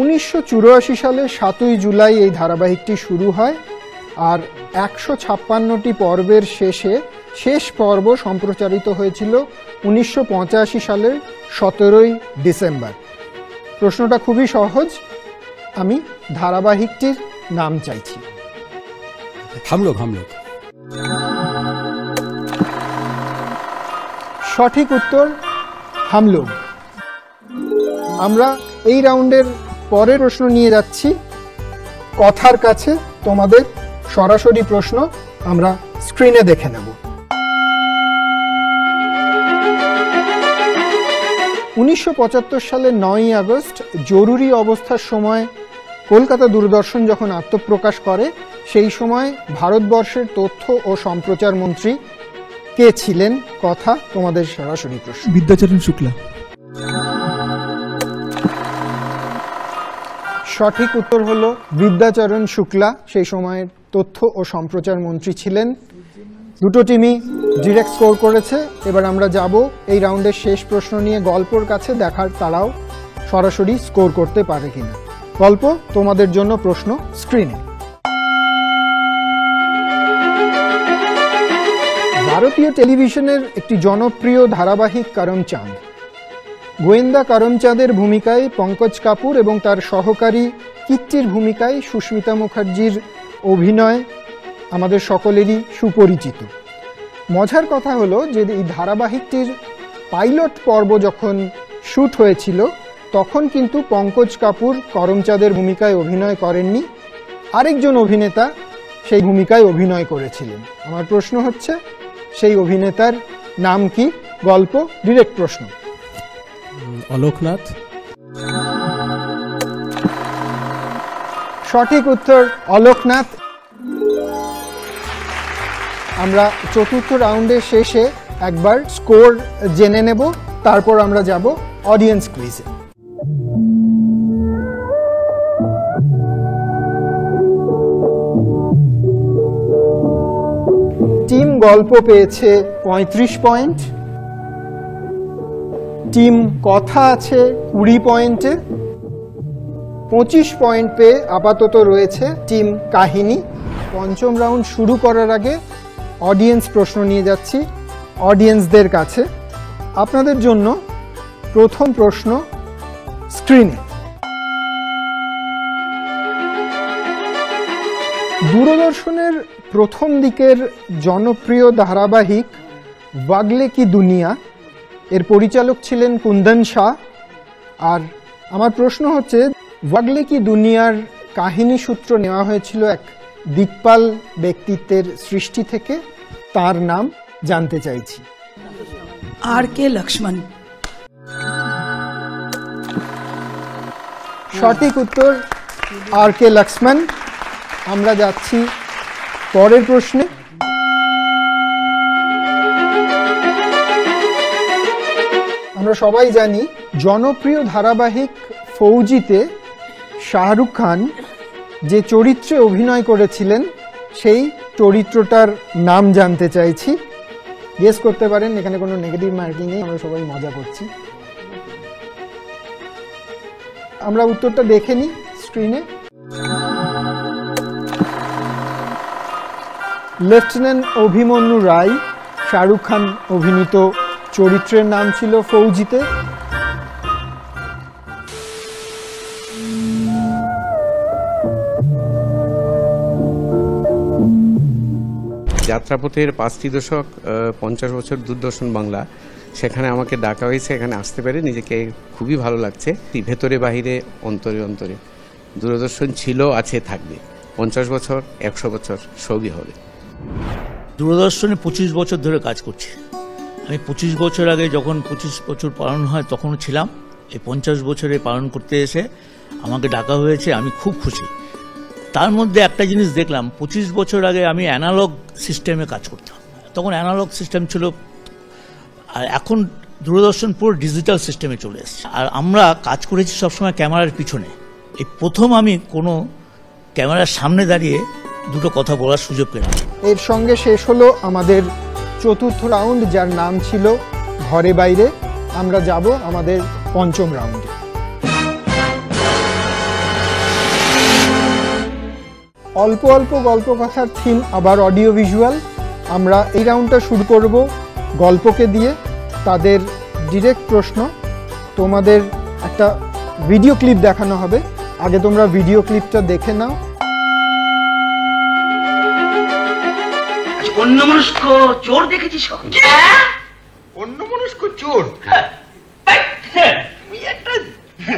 1984 সালে 7 জুলাই এই ধারাবাহিকটি শুরু হয়, আর 156টি পর্বের শেষ পর্ব সম্প্রচারিত হয়েছিল 1985 সালের 17 ডিসেম্বর। প্রশ্নটা খুবই সহজ, আমি ধারাবাহিকটির নাম চাইছি। হামলোক। সঠিক উত্তর হামলোক। আমরা এই রাউন্ডের পরের প্রশ্ন নিয়ে যাচ্ছি কথার কাছে। তোমাদের সরাসরি প্রশ্ন আমরা স্ক্রিনে দেখে নেব। 1975 সালের 9 আগস্ট জরুরি অবস্থার সময় কলকাতা দূরদর্শন যখন আত্মপ্রকাশ করে, সেই সময় ভারতবর্ষের তথ্য ও সম্প্রচার মন্ত্রী কে ছিলেন? কথা তোমাদের সরাসরি প্রশ্ন। বিদ্যাচরণ শুক্লা। সঠিক উত্তর হলো বিদ্যাচরণ শুক্লা সেই সময়ের তথ্য ও সম্প্রচার মন্ত্রী ছিলেন। দুটো টিমই ডিরেক্ট স্কোর করেছে। এবার আমরা যাব এই রাউন্ডের শেষ প্রশ্ন নিয়ে গল্পর কাছে, দেখার তারাও সরাসরি স্কোর করতে পারে কিনা। গল্প তোমাদের জন্য প্রশ্ন স্ক্রিনে। ভারতীয় টেলিভিশনের একটি জনপ্রিয় ধারাবাহিক করমচাঁদ গোয়েন্দা করমচাঁদের ভূমিকায় পঙ্কজ কাপুর এবং তার সহকারী কিট্টির ভূমিকায় সুস্মিতা মুখার্জির অভিনয় আমাদের সকলেরই সুপরিচিত। মজার কথা হলো যে এই ধারাবাহিকটির পাইলট পর্ব যখন শ্যুট হয়েছিল তখন কিন্তু পঙ্কজ কাপুর করমচাঁদের ভূমিকায় অভিনয় করেননি, আরেকজন অভিনেতা সেই ভূমিকায় অভিনয় করেছিলেন। আমার প্রশ্ন হচ্ছে সেই অভিনেতার নাম কি? গল্প, ডিরেক্ট প্রশ্ন। অলোকনাথ। সঠিক উত্তর অলোকনাথ। আমরা চতুর্থ রাউন্ডের শেষে একবার স্কোর জেনে নেব, তারপর আমরা যাব অডিয়েন্স কুইজে। টিম গল্প পেয়েছে 35 পয়েন্ট, টিম কথা আছে 20 পয়েন্টে, 25 পয়েন্ট পেয়ে আপাতত রয়েছে টিম কাহিনী। পঞ্চম রাউন্ড শুরু করার আগে অডিয়েন্স প্রশ্ন নিয়ে যাচ্ছি অডিয়েন্সদের কাছে। আপনাদের জন্য প্রথম প্রশ্ন স্ক্রিনে। দূরদর্শনের প্রথম দিকের জনপ্রিয় ধারাবাহিক ওয়াগলে কি দুনিয়া এর পরিচালক ছিলেন কুন্দন শাহ। আর আমার প্রশ্ন হচ্ছে ওয়াগলে কি দুনিয়ার কাহিনী সূত্র নেওয়া হয়েছিল এক দিকপাল ব্যক্তিত্বের সৃষ্টি থেকে, তার নাম জানতে চাইছি। RK লক্ষ্মণ। সঠিক উত্তর RK লক্ষ্মণ। আমরা যাচ্ছি পরের প্রশ্নে। আমরা সবাই জানি জনপ্রিয় ধারাবাহিক ফৌজিতে শাহরুখ খান যে চরিত্রে অভিনয় করেছিলেন সেই চরিত্রটার নাম জানতে চাইছি। গেস করতে পারেন, এখানে কোনো নেগেটিভ মার্কিং নেই, আমরা সবাই মজা করছি। আমরা উত্তরটা দেখে নিই স্ক্রিনে। লেফটেন্যান্ট অভিমন্যু রায় শাহরুখ খান অভিনীত চরিত্রের নাম ছিল ফৌজিতে। যাত্রাপথের 5টি দশক, 50 বছর দূরদর্শন বাংলা, সেখানে আমাকে ডাকা হয়েছে, এখানে আসতে পেরে নিজেকে খুবই ভালো লাগছে। ভেতরে বাহিরে অন্তরে অন্তরে দূরদর্শন ছিল, আছে, থাকবে। 50 বছর 100 বছর সবই হবে। দূরদর্শনে 25 বছর ধরে কাজ করছি আমি। 25 বছর আগে যখন 25 বছর পালন হয় তখনও ছিলাম। এই 50 বছরে পালন করতে এসে আমাকে ডাকা হয়েছে, আমি খুব খুশি। তার মধ্যে একটা জিনিস দেখলাম, 25 বছর আগে আমি অ্যানালগ সিস্টেমে কাজ করতাম, তখন অ্যানালগ সিস্টেম ছিল, আর এখন দূরদর্শন পুরো ডিজিটাল সিস্টেমে চলে এসেছে। আর আমরা কাজ করেছি সবসময় ক্যামেরার পিছনে। এই প্রথম আমি কোনো ক্যামেরার সামনে দাঁড়িয়ে দুটো কথা বলার সুযোগ পেলাম। এর সঙ্গে শেষ হলো আমাদের চতুর্থ রাউন্ড, যার নাম ছিল ঘরে বাইরে। আমরা যাব আমাদের পঞ্চম রাউন্ডে। অল্প অল্প গল্প কথার থিম আবার অডিও ভিজুয়াল। আমরা এই রাউন্ডটা শুরু করব গল্পকে দিয়ে। তাদের ডিরেক্ট প্রশ্ন, তোমাদের একটা ভিডিও ক্লিপ দেখানো হবে, আগে তোমরা ভিডিও ক্লিপটা দেখে নাও। অন্যমনস্ক চোর দেখেছিস? অন্যমনস্ক চোর?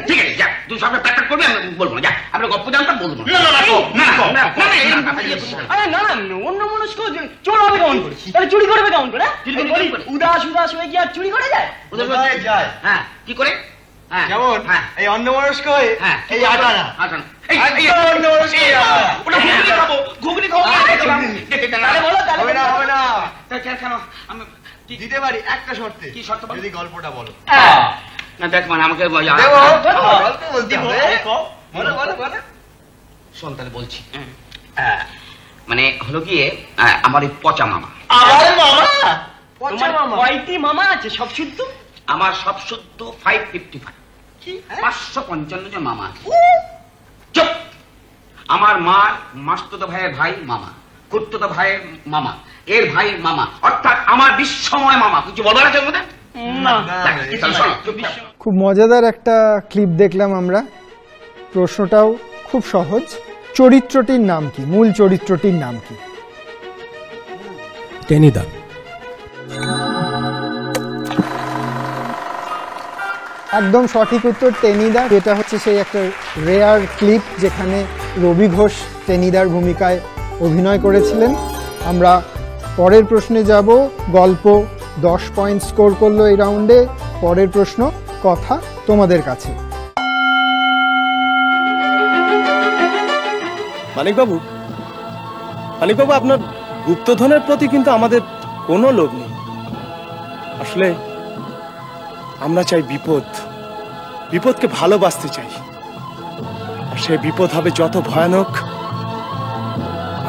ঠিক আছে, যা তুই সব প্যাক করবি, আমি বলবো না। যা, আমরা গল্প জানতাম, বলবো না। অন্যমনস্ক চোর হবে কেমন করে? তাহলে চুরি করবে কেমন করে? উদাস উদাস হয়ে কি আর চুরি করে যায়? যায়। হ্যাঁ, কি করে? যেমন এই অন্যমনস্ক হয়ে এই আটানা ঘুগনি খাবো। হবে না, দিতে পারি একটা শর্তে। কি শর্ত? যদি গল্পটা বলো। না দেখ, মানে আমাকে শোন, তাহলে বলছি। মানে হলো গিয়ে আমার এই পচা মামা। কয়টি মামা আছে? সব শুদ্ধ? আমার সব শুদ্ধ 555, 555 জন মামা আছে। চুপ! আমার মার মাস্তুতো ভাইয়ের ভাই মামা, খুড়তুতো ভাইয়ের মামা, এর ভাই মামা, অর্থাৎ আমার বিশ্বময় মামা। কিছু বলার আছে ওদের? খুব মজাদার একটা ক্লিপ দেখলাম আমরা। প্রশ্নটাও খুব সহজ। চরিত্রটির নাম কি? মূল চরিত্রটির নাম কি? টেনিদা। একদম সঠিক উত্তর, টেনিদা। এটা হচ্ছে সেই একটা রেয়ার ক্লিপ যেখানে রবি ঘোষ টেনিদার ভূমিকায় অভিনয় করেছিলেন। আমরা পরের প্রশ্নে যাব। গল্প 10 পয়েন্ট স্কোর করলো এই রাউন্ডে। পরের প্রশ্ন কথা তোমাদের কাছে। মানিকবাবু, আপনার গুপ্তধনের প্রতি কিন্তু আমাদের কোনো লোভ নেই। আসলে আমরা চাই বিপদকে ভালোবাসতে চাই। আর সে বিপদ হবে যত ভয়ানক,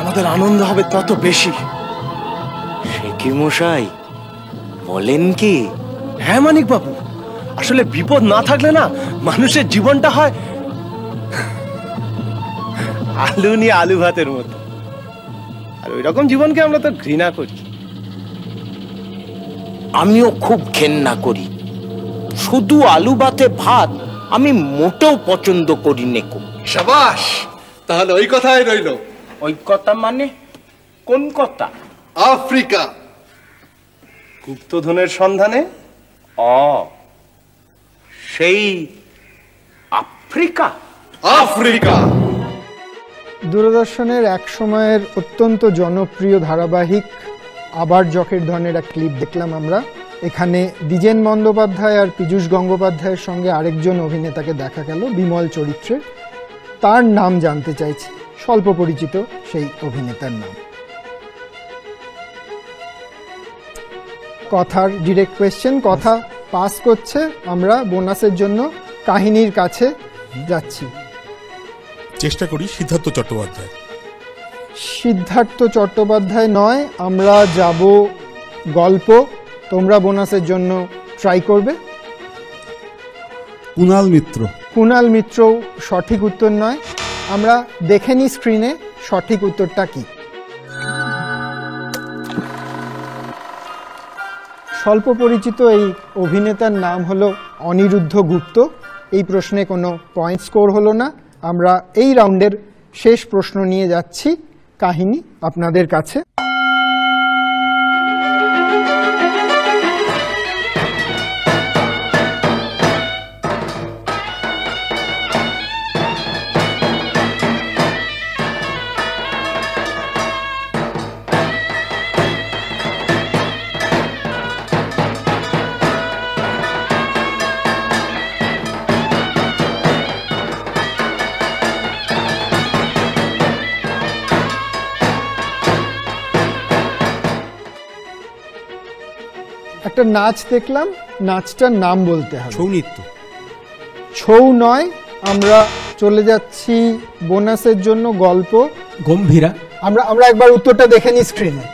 আমাদের আনন্দ হবে তত বেশি। সে কি মশাই বলেন কি? হ্যাঁ মানিকবাবু, আসলে বিপদ না থাকলে না মানুষের জীবনটা হয় আলু নিয়ে আলু ভাতের মতো। আর ওই রকম জীবনকে আমরা তো ঘৃণা করি। আমিও খুব ঘেন্না করি। শুধু আলু ভাতে ভাত আমি মোটেও পছন্দ করি নেকো। সাবাস, তাহলে ওই কথাই রইল। ওই কথা মানে কোন কথা? আফ্রিকা। গুপ্তধনের সন্ধানে সেই আফ্রিকা। দূরদর্শনের এক সময়ের অত্যন্ত জনপ্রিয় ধারাবাহিক আবার জকের ধনের এক ক্লিপ দেখলাম আমরা। এখানে দ্বিজেন বন্দ্যোপাধ্যায় আর পীযূষ গঙ্গোপাধ্যায়ের সঙ্গে আরেকজন অভিনেতাকে দেখা গেল বিমল চরিত্রে। তার নাম জানতে চাইছি, স্বল্প পরিচিত সেই অভিনেতার নাম। কথার ডিরেক্ট কোয়েশ্চেন, কথা পাস করছে। আমরা বোনাসের জন্য কাহিনীর কাছে যাচ্ছি। চেষ্টা করি সিদ্ধার্থ চট্টোপাধ্যায়। সিদ্ধার্থ চট্টোপাধ্যায় নয়, আমরা যাব গল্প। তোমরা বোনাসের জন্য ট্রাই করবে। কুণাল মিত্র। কুণাল মিত্র সঠিক উত্তর নয়। আমরা দেখে নিই স্ক্রিনে সঠিক উত্তরটা কি। স্বল্প পরিচিত এই অভিনেতার নাম হলো অনিরুদ্ধ গুপ্ত। এই প্রশ্নে কোনো পয়েন্ট স্কোর হলো না। আমরা এই রাউন্ডের শেষ প্রশ্ন নিয়ে যাচ্ছি, কাহিনী আপনাদের কাছে। একটা নাচ দেখলাম, নাচটার নাম বলতে হবে। ছৌ নৃত্য। ছৌ নয়। আমরা চলে যাচ্ছি বোনাসের জন্য গল্প। গম্ভীরা। আমরা একবার উত্তরটা দেখে নিই স্ক্রিনে।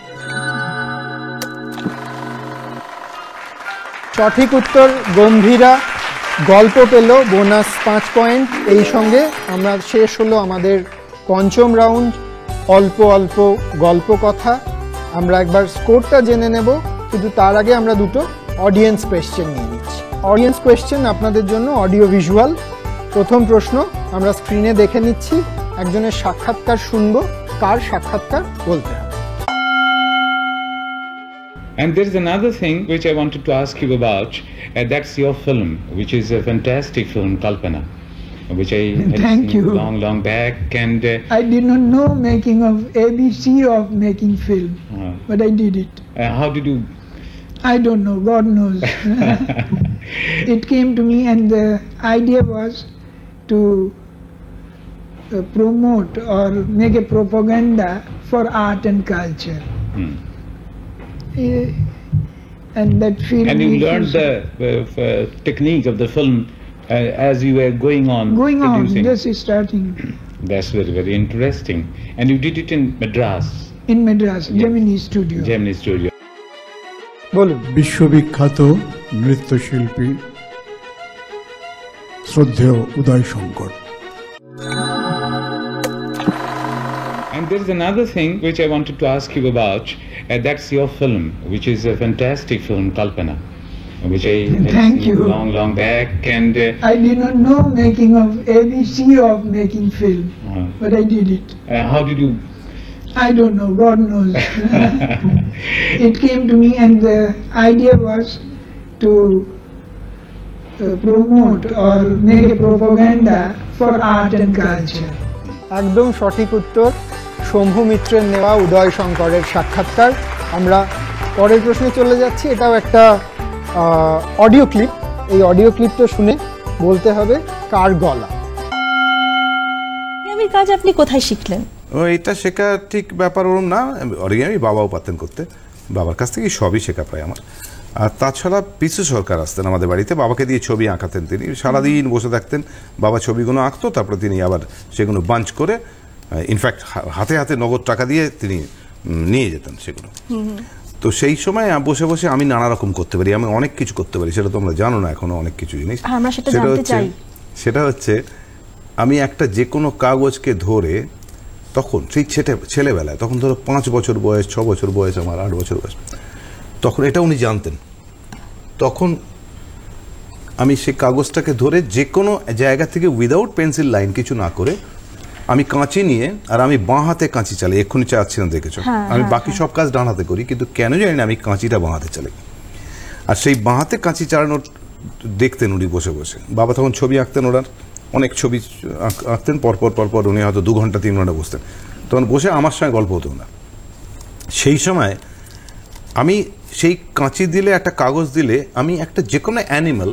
সঠিক উত্তর গম্ভীরা। গল্প পেল বোনাস 5 পয়েন্ট। এই সঙ্গে আমরা শেষ হলো আমাদের পঞ্চম রাউন্ড, অল্প অল্প গল্প কথা। আমরা একবার স্কোরটা জেনে নেব, কিন্তু তার আগে আমরা দুটো অডিয়েন্স কোয়েশ্চেন নিয়ে নিচ্ছি। অডিয়েন্স কোয়েশ্চেন আপনাদের জন্য অডিও ভিজুয়াল। প্রথম প্রশ্ন আমরা স্ক্রিনে দেখে নিচ্ছি, একজনের সাক্ষাৎকার শুনবো। কার সাক্ষাৎকার বলতে হবে। And there is another thing which I wanted to ask you about. That's your film, which is a fantastic film, Kalpana, which I had Thank seen you. long back. And I did not know making of ABC of making film, but I did it. How did you? I don't know, God knows. It came to me, and the idea was to promote or make a propaganda for art and culture. And that film. And you learned the technique of the film as you were going on. Producing. Just starting. That's very interesting. And you did it in Madras. In Madras, Yes. Gemini Studio. Gemini Studio. বলুন। বিশ্ববিখ্যাত নৃত্যশিল্পী শ্রদ্ধেয় উদয় Shankar. And there is another thing which I wanted to ask you about. That's your film, which is a fantastic film, Kalpana, which I had Thank seen you. long back, and I did not know making of ABC of making film, but I did it. how did you? I don't know, God knows. It came to me and the idea was to promote or make a propaganda for art and culture. একদম সঠিক উত্তর। শম্ভু মিত্রের নেওয়া উদয় শঙ্করের সাক্ষাৎকার। আমরা পরের প্রশ্নে চলে যাচ্ছি। এটাও একটা অডিও ক্লিপ। এই অডিও ক্লিপটা শুনে বলতে হবে কার গলা। অরিগামির কাজ আপনি কোথায় শিখলেন? এটা শেখা ঠিক ব্যাপার ওরম না। অরিগামি বাবাও পারতেন করতে, বাবার কাছ থেকে সবই শেখা প্রায় আমার। আর তাছাড়া পিসু সরকার আসতেন আমাদের বাড়িতে, বাবাকে দিয়ে ছবি আঁকাতেন তিনি। সারাদিন বসে থাকতেন, বাবা ছবিগুলো আঁকতো, তারপরে তিনি আবার সেগুলো বাঞ্চ করে, ইনফ্যাক্ট হাতে হাতে নগদ টাকা দিয়ে তিনি নিয়ে যেতেন সেগুলো। তো সেই সময় বসে বসে আমি নানা রকম করতে পারি, আমি অনেক কিছু করতে পারি, সেটা তোমরা জানো না এখনো অনেক কিছু জিনিস। সেটা হচ্ছে আমি একটা যে কোনো কাগজকে ধরে, তখন সেই ছেলেবেলায়, তখন ধরো 5 বছর বয়স, 6 বছর বয়স, আমার 8 বছর বয়স, তখন এটা উনি জানতেন। তখন আমি সেই কাগজটাকে ধরে যে কোনো জায়গা থেকে উইদাউট পেন্সিল লাইন কিছু না করে আমি কাঁচি নিয়ে, আর আমি বাঁ হাতে কাঁচি চালাই, এক্ষুনি চাচ্ছিলাম দেখেছো, আমি বাকি সব কাজ ডান হাতে করি, কিন্তু কেন জানি না আমি কাঁচিটা বাঁ হাতে চালাই। আর সেই বাঁ হাতে কাঁচি চালানোর দেখতেন উনি বসে বসে। বাবা তখন ছবি আঁকতেন, ওনার অনেক ছবি আঁকতেন, পরপর উনি হয়তো 2 ঘন্টা 3 ঘন্টা বসতেন। তখন বসে আমার সঙ্গে গল্প হতো না। সেই সময় আমি সেই কাঁচি দিলে, একটা কাগজ দিলে, আমি একটা যে কোনো অ্যানিমাল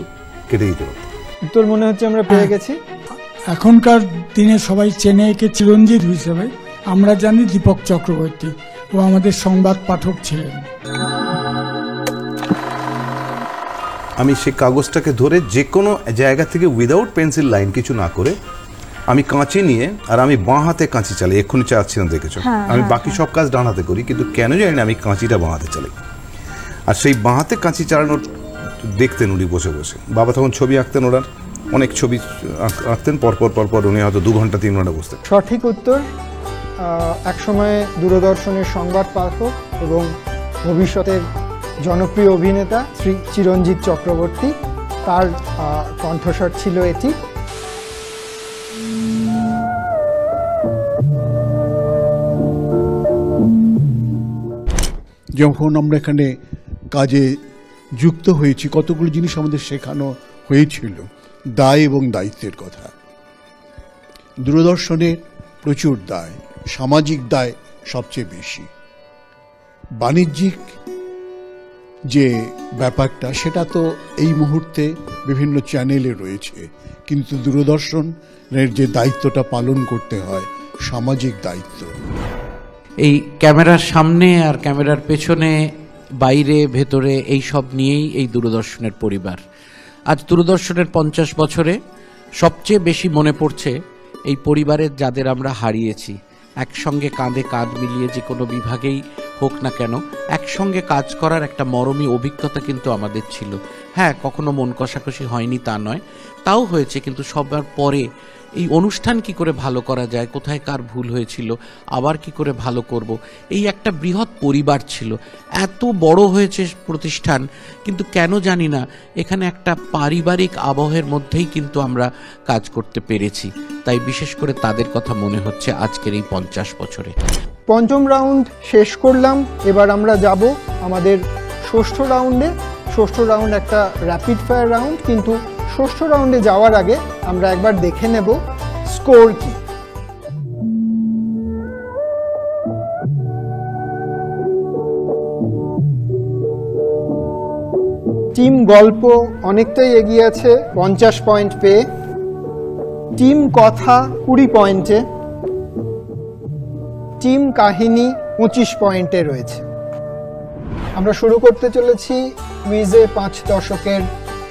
কেটে দিতে পারতাম। উত্তর মনে হচ্ছে আমরা পেয়ে গেছি। এখনকার দিনে সবাই চেনে একে চিরঞ্জিত হিসেবে, আমরা জানি দীপক চক্রবর্তী, ও আমাদের সংবাদ পাঠক ছিলেন। আমি সেই কাগজটাকে ধরে যে কোনো জায়গা থেকে উইদাউট পেন্সিল লাইন কিছু না করে আমি কাঁচি নিয়ে, আর আমি বাঁ হাতে কাঁচি চালাই, এক্ষুনি চাচ্ছিলাম দেখেছো, আমি বাকি সব কাজ ডান হাতে করি, কিন্তু কেন জানি না আমি কাঁচিটা বাঁ হাতে চালাই। আর সেই বাঁ হাতে কাঁচি চালানোর দেখতেন উনি বসে বসে। বাবা তখন ছবি আঁকতেন, ওনার অনেক ছবি আঁকতেন, পরপর উনি হয়তো 2 ঘন্টা 3 ঘন্টা বসতেন। সঠিক উত্তর। একসময় দূরদর্শনের সংবাদ পাঠক এবং ভবিষ্যতের জনপ্রিয় অভিনেতা শ্রী চিরঞ্জিত চক্রবর্তী, তার কণ্ঠস্বর ছিল এটি। যখন আমরা এখানে কাজে যুক্ত হয়েছি, কতগুলো জিনিস আমাদের শেখানো হয়েছিল, দায় এবং দায়িত্বের কথা। দূরদর্শনের প্রচুর দায়, সামাজিক দায় সবচেয়ে বেশি। বাণিজ্যিক যে ব্যাপারটা, সেটা তো এই মুহূর্তে বিভিন্ন চ্যানেলে রয়েছে, কিন্তু দূরদর্শনের যে দায়িত্বটা পালন করতে হয়, সামাজিক দায়িত্ব। এই ক্যামেরার সামনে আর ক্যামেরার পেছনে, বাইরে ভেতরে, এই সব নিয়েই এই দূরদর্শনের পরিবার। আজ দূরদর্শনের 50 বছরে সবচেয়ে বেশি মনে পড়ছে এই পরিবারের যাদের আমরা হারিয়েছি। একসঙ্গে কাঁধে কাঁধ মিলিয়ে যে কোনো বিভাগেই হোক না কেন, একসঙ্গে কাজ করার একটা মরমী অভিজ্ঞতা কিন্তু আমাদের ছিল। হ্যাঁ, কখনো মন কষাকষি হয়নি তা নয়, তাও হয়েছে, কিন্তু সবার পরে এই অনুষ্ঠান কি করে ভালো করা যায়, কোথায় কার ভুল হয়েছিল, আবার কি করে ভালো করব, এই একটা বৃহৎ পরিবার ছিল। এত বড় হয়েছে প্রতিষ্ঠান, কিন্তু কেন জানি না এখানে একটা পারিবারিক আবহের মধ্যেই কিন্তু আমরা কাজ করতে পেরেছি। তাই বিশেষ করে তাদের কথা মনে হচ্ছে আজকের এই 50 বছরে। পঞ্চম রাউন্ড শেষ করলাম, এবার আমরা যাব আমাদের ষষ্ঠ রাউন্ডে। ষষ্ঠ রাউন্ড একটা র্যাপিড ফায়ার রাউন্ড, কিন্তু ষষ্ঠ রাউন্ডে যাওয়ার আগে আমরা একবার দেখে নেব স্কোর কি। টিম গল্প অনেকটাই এগিয়ে আছে 50 পয়েন্ট পেয়ে, টিম কথা 20 পয়েন্টে, টিম কাহিনী 25 পয়েন্টে রয়েছে। আমরা শুরু করতে চলেছি কুইজে 5 দশকের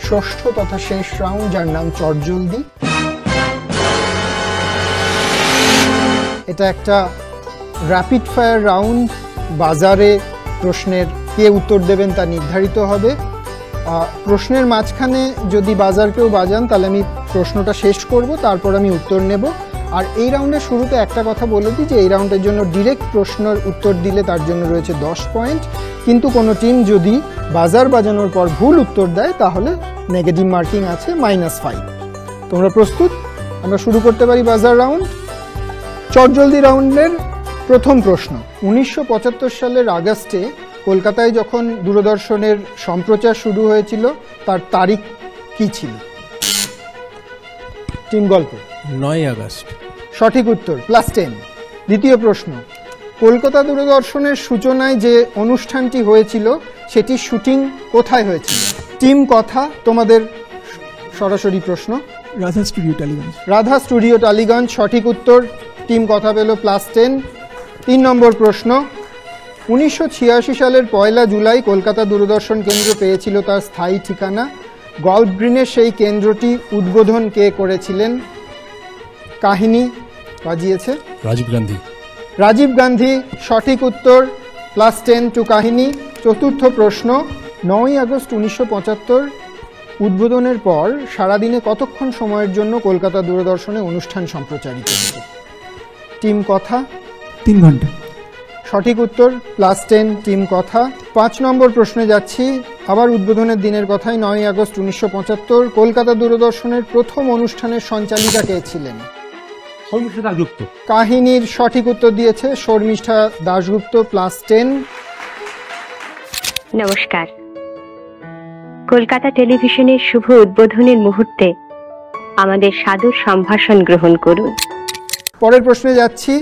ষষ্ঠ তথা শেষ রাউন্ড, যার নাম চটজলদি। এটা একটা র্যাপিড ফায়ার রাউন্ড। বাজারে প্রশ্নের কে উত্তর দেবেন তা নির্ধারিত হবে। প্রশ্নের মাঝখানে যদি বাজার কেউ বাজান, তাহলে আমি প্রশ্নটা শেষ করব, তারপর আমি উত্তর নেব। আর এই রাউন্ডের শুরুতে একটা কথা বলে দিই যে এই রাউন্ডের জন্য ডিরেক্ট প্রশ্নের উত্তর দিলে তার জন্য রয়েছে 10 পয়েন্ট, কিন্তু কোনো টিম যদি বাজার বাজানোর পর ভুল উত্তর দেয় তাহলে নেগেটিভ মার্কিং আছে -5। তোমরা প্রস্তুত? আমরা শুরু করতে পারি বাজার রাউন্ড। চটজলদি রাউন্ডের প্রথম প্রশ্ন। 1975 সালের আগস্টে কলকাতায় যখন দূরদর্শনের সম্প্রচার শুরু হয়েছিল তার তারিখ কি ছিল? টিম গল্প। 9 আগস্ট। সঠিক উত্তর, +10। দ্বিতীয় প্রশ্ন। কলকাতা দূরদর্শনের সূচনায় যে অনুষ্ঠানটি হয়েছিল সেটি শুটিং কোথায় হয়েছিল? টিম কথা, তোমাদের সরাসরি প্রশ্ন। রাধা স্টুডিও টালিগঞ্জ। রাধা স্টুডিও টালিগঞ্জ, সঠিক উত্তর। টিম কথা পেল +10। 3 নম্বর প্রশ্ন। 1986 সালের 1 জুলাই কলকাতা দূরদর্শন কেন্দ্র পেয়েছিল তার স্থায়ী ঠিকানা। গল্ফ গ্রিনের সেই কেন্দ্রটি উদ্বোধন কে করেছিলেন? কাহিনী বাজিয়েছে রাজীব গান্ধী। রাজীব গান্ধী, সঠিক উত্তর, +10 টু কাহিনী। চতুর্থ প্রশ্ন। 9 আগস্ট 1975 উদ্বোধনের পর সারাদিনে কতক্ষণ সময়ের জন্য কলকাতা দূরদর্শনে অনুষ্ঠান সম্প্রচারিত হতো? টিম কথা। 3 ঘন্টা। সঠিক উত্তর, +10 টিম কথা। 5 নম্বর প্রশ্নে যাচ্ছি। আবার উদ্বোধনের দিনের কথাই, 9 আগস্ট 1975 কলকাতা দূরদর্শনের প্রথম অনুষ্ঠানের সঞ্চালিকা কে ছিলেন? শর্মিষ্ঠা দাশগুপ্ত। কাহিনীর সঠিক উত্তর দিয়েছে শর্মিষ্ঠা দাশগুপ্ত, +10। নমস্কার। কলকাতা টেলিভিশনের শুভ উদ্বোধনের মুহূর্তে আমাদের সাদর সম্ভাষণ গ্রহণ করুন। পরের প্রশ্নে যাচ্ছি।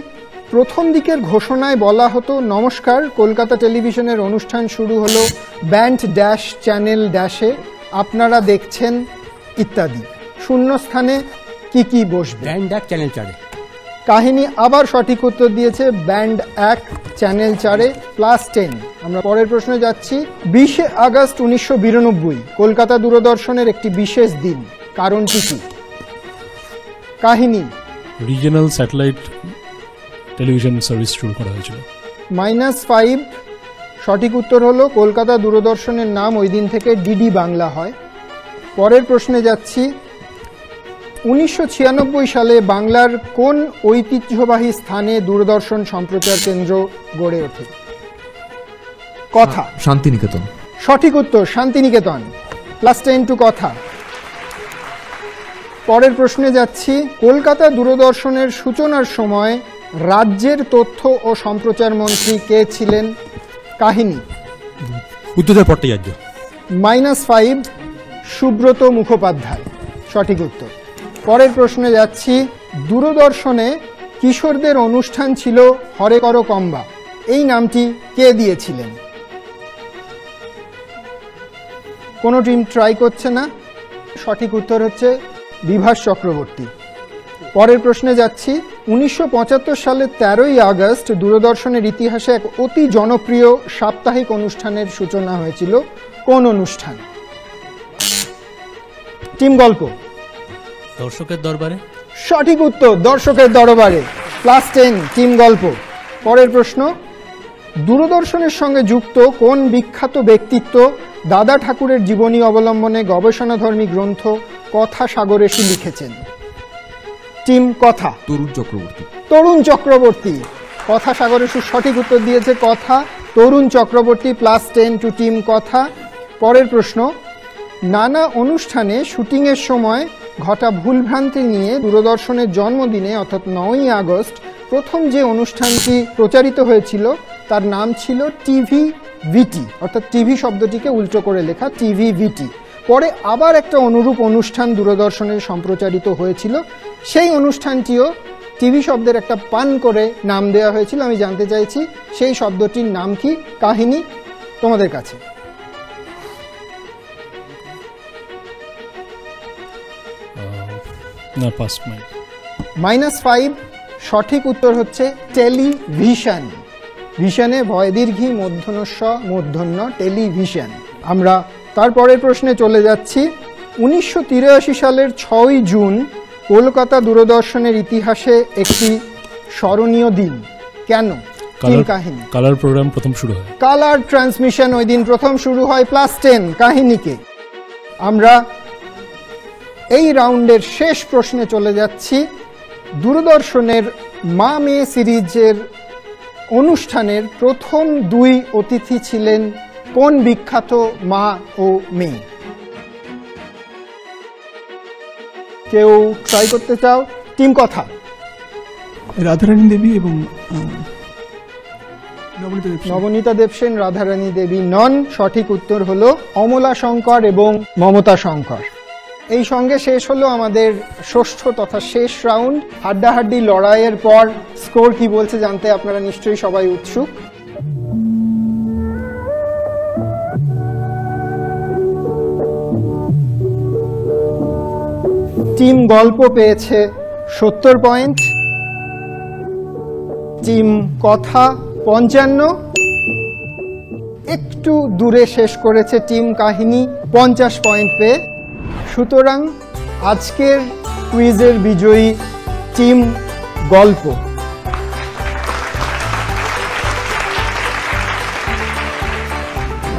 প্রথম দিকের ঘোষণায় বলা হতো, নমস্কার, কলকাতা টেলিভিশনের অনুষ্ঠান শুরু হলো ব্যান্ড ড্যাশ চ্যানেল ড্যাশে, আপনারা দেখছেন ইত্যাদি। শূন্যস্থানে কি কি বসবে? Band 1 channel 4। কাহিনী আবার সঠিক উত্তর দিয়েছে ব্যান্ড 1 চ্যানেল 4-এ, +10। আমরা পরের প্রশ্নে যাচ্ছি। 20 আগস্ট 1992 কলকাতা দূরদর্শনের একটি বিশেষ দিন, কারণটি কি? কাহিনী। রিজিওনাল স্যাটেলাইট টেলিভিশন সার্ভিস শুরু করা হয়েছিল। -5। সঠিক উত্তর হলো কলকাতা দূরদর্শনের নাম ওই দিন থেকে ডিডি বাংলা হয়। পরের প্রশ্নে যাচ্ছি। 1996 সালে বাংলার কোন ঐতিহ্যবাহী স্থানে দূরদর্শন সম্প্রচার কেন্দ্র গড়ে ওঠে? কথা। শান্তিনিকেতন। সঠিক উত্তর, শান্তিনিকেতন, +10 টু কথা। পরের প্রশ্নে যাচ্ছি। কলকাতা দূরদর্শনের সূচনার সময় রাজ্যের তথ্য ও সম্প্রচার মন্ত্রী কে ছিলেন? কাহিনী। উত্তরদেব ভট্টাচার্য। -5। সুব্রত মুখোপাধ্যায়, সঠিক উত্তর। পরের প্রশ্নে যাচ্ছি। দূরদর্শনে কিশোরদের অনুষ্ঠান ছিল হরে কর কম্বা, এই নামটি কে দিয়েছিলেন? কোনো টিম ট্রাই করছে না। সঠিক উত্তর হচ্ছে বিভাস চক্রবর্তী। পরের প্রশ্নে যাচ্ছি। 1975 সালের 13 আগস্ট দূরদর্শনের ইতিহাসে এক অতি জনপ্রিয় সাপ্তাহিক অনুষ্ঠানের সূচনা হয়েছিল, কোন অনুষ্ঠান? টিম গল্প। দর্শকের দরবারে। সঠিক উত্তর, দর্শকের দরবারে, +10 টিম গল্প। পরের প্রশ্ন। দূরদর্শনের সঙ্গে যুক্ত কোন বিখ্যাত ব্যক্তিত্ব দাদা ঠাকুরের জীবনী অবলম্বনে গবেষণাধর্মী গ্রন্থ কথা সাগরেশী লিখেছেন? টিম কথা। তরুণ চক্রবর্তী। তরুণ চক্রবর্তী, কথা সাগরেশী সঠিক উত্তর দিয়েছে কথা, তরুণ চক্রবর্তী, +10 টু টিম কথা। পরের প্রশ্ন। নানা অনুষ্ঠানে শুটিংয়ের সময় ঘটা ভুলভ্রান্তি নিয়ে দূরদর্শনের জন্মদিনে অর্থাৎ 9 আগস্ট প্রথম যে অনুষ্ঠানটি প্রচারিত হয়েছিল তার নাম ছিল টিভি ভিটি, অর্থাৎ টিভি শব্দটিকে উল্টো করে লেখা টিভি ভিটি। পরে আবার একটা অনুরূপ অনুষ্ঠান দূরদর্শনে সম্প্রচারিত হয়েছিল, সেই অনুষ্ঠানটিও টিভি শব্দের একটা পান করে নাম দেওয়া হয়েছিল। আমি জানতে চাইছি সেই শব্দটির নাম কি? কাহিনী তোমাদের কাছে। -5। সঠিক উত্তর হচ্ছে টেলিভিশন। ভিশনে ভয় দীর্ঘি মূর্ধন্যস্ব মূর্ধন্য, টেলিভিশন। আমরা তারপরের প্রশ্নে চলে যাচ্ছি। 1983 সালের 6 জুন কলকাতা দূরদর্শনের ইতিহাসে একটি স্মরণীয় দিন, কেন? কাহিনী। কালার প্রোগ্রাম প্রথম শুরু হয়। কালার ট্রান্সমিশন ওই দিন প্রথম শুরু হয়, +10 কাহিনীকে। আমরা এই রাউন্ডের শেষ প্রশ্নে চলে যাচ্ছি। দূরদর্শনের মা মেয়ে সিরিজের অনুষ্ঠানের প্রথম 2 অতিথি ছিলেন কোন বিখ্যাত মা ও মেয়ে? কেউ ট্রাই করতে চাও? টিম কথা। রাধারানী দেবী এবং নবনীতা দেবসেন, রাধারানী দেবী নন। সঠিক উত্তর হলো অমলা শঙ্কর এবং মমতা শঙ্কর। এই সঙ্গে শেষ হলো আমাদের ষষ্ঠ তথা শেষ রাউন্ড। হাড্ডাহাড্ডি লড়াইয়ের পর স্কোর কি বলছে জানতে আপনারা নিশ্চয়ই সবাই উৎসুক। টিম গল্প পেয়েছে 70 পয়েন্ট, টিম কথা 55, একটু দূরে শেষ করেছে টিম কাহিনী 50 পয়েন্ট পেয়ে। সুতরাং আজকের কুইজের বিজয়ী টিম গল্প।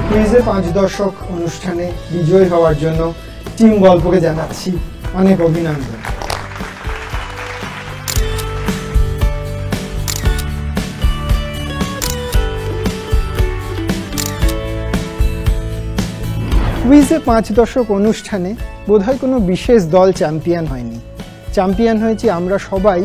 কুইজে 5 দশক অনুষ্ঠানে বিজয়ী হওয়ার জন্য টিম গল্পকে জানাচ্ছি অনেক অভিনন্দন। কুইজে 5 দশক অনুষ্ঠানে বোধহয় কোনো বিশেষ দল চ্যাম্পিয়ন হয়নি। চ্যাম্পিয়ন হয়েছি আমরা সবাই,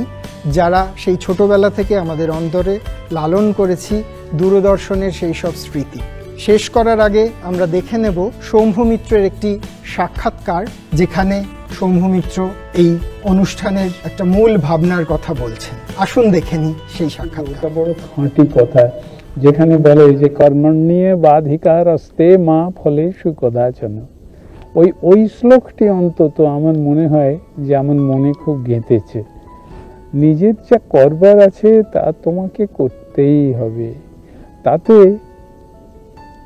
যারা সেই ছোটবেলা থেকে আমাদের অন্তরে লালন করেছি দূরদর্শনের সেই সব স্মৃতি। শেষ করার আগে আমরা দেখে নেব শম্ভু মিত্রের একটি সাক্ষাৎকার, যেখানে শম্ভু মিত্র এই অনুষ্ঠানের একটা মূল ভাবনার কথা বলছেন। আসুন দেখে নিই সেই সাক্ষাৎকার। বড় খাঁটি কথা, যেখানে বলে যে কর্মণ্যে বাধিকার অস্তে মা ফলেষু কদাচন। ওই শ্লোকটি অন্তত আমার মনে হয় যে আমার মনে খুব গেঁথেছে। নিজের যা করবার আছে তা তোমাকে করতেই হবে। তাতে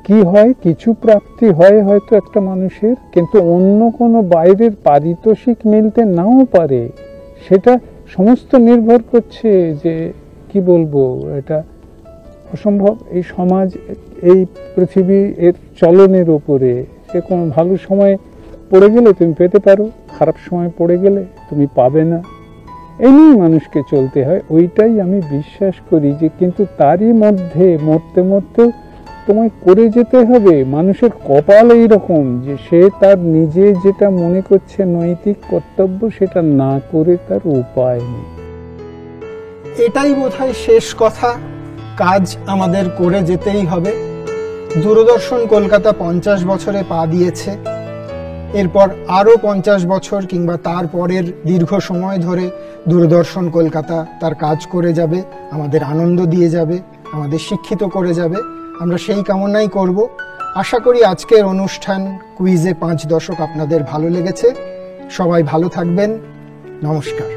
কি হয়, কিছু প্রাপ্তি হয় হয়তো একটা মানুষের, কিন্তু অন্য কোনো বাইরের পারিতোষিক মিলতে নাও পারে। সেটা সমস্ত নির্ভর করছে যে কি বলবো, এটা অসম্ভব। এই সমাজ, এই পৃথিবী এর চলনের উপরে, সে কোনো ভালো সময় পড়ে গেলে তুমি পেতে পারো, খারাপ সময় পড়ে গেলে তুমি পাবে না। এই নিয়ে মানুষকে চলতে হয়, ওইটাই আমি বিশ্বাস করি। যে কিন্তু তারই মধ্যে মরতে মরতেও তোমায় করে যেতে হবে। মানুষের কপাল এইরকম যে সে তার নিজে যেটা মনে করছে নৈতিক কর্তব্য, সেটা না করে তার উপায় নেই। এটাই বোধহয় শেষ কথা। কাজ আমাদের করে যেতেই হবে। দূরদর্শন কলকাতা 50 বছরে পা দিয়েছে। এরপর আরও 50 বছর কিংবা তার পরের দীর্ঘ সময় ধরে দূরদর্শন কলকাতা তার কাজ করে যাবে, আমাদের আনন্দ দিয়ে যাবে, আমাদের শিক্ষিত করে যাবে। আমরা সেই কামনাই করব। আশা করি আজকের অনুষ্ঠান কুইজে 5 দশক আপনাদের ভালো লেগেছে। সবাই ভালো থাকবেন। নমস্কার।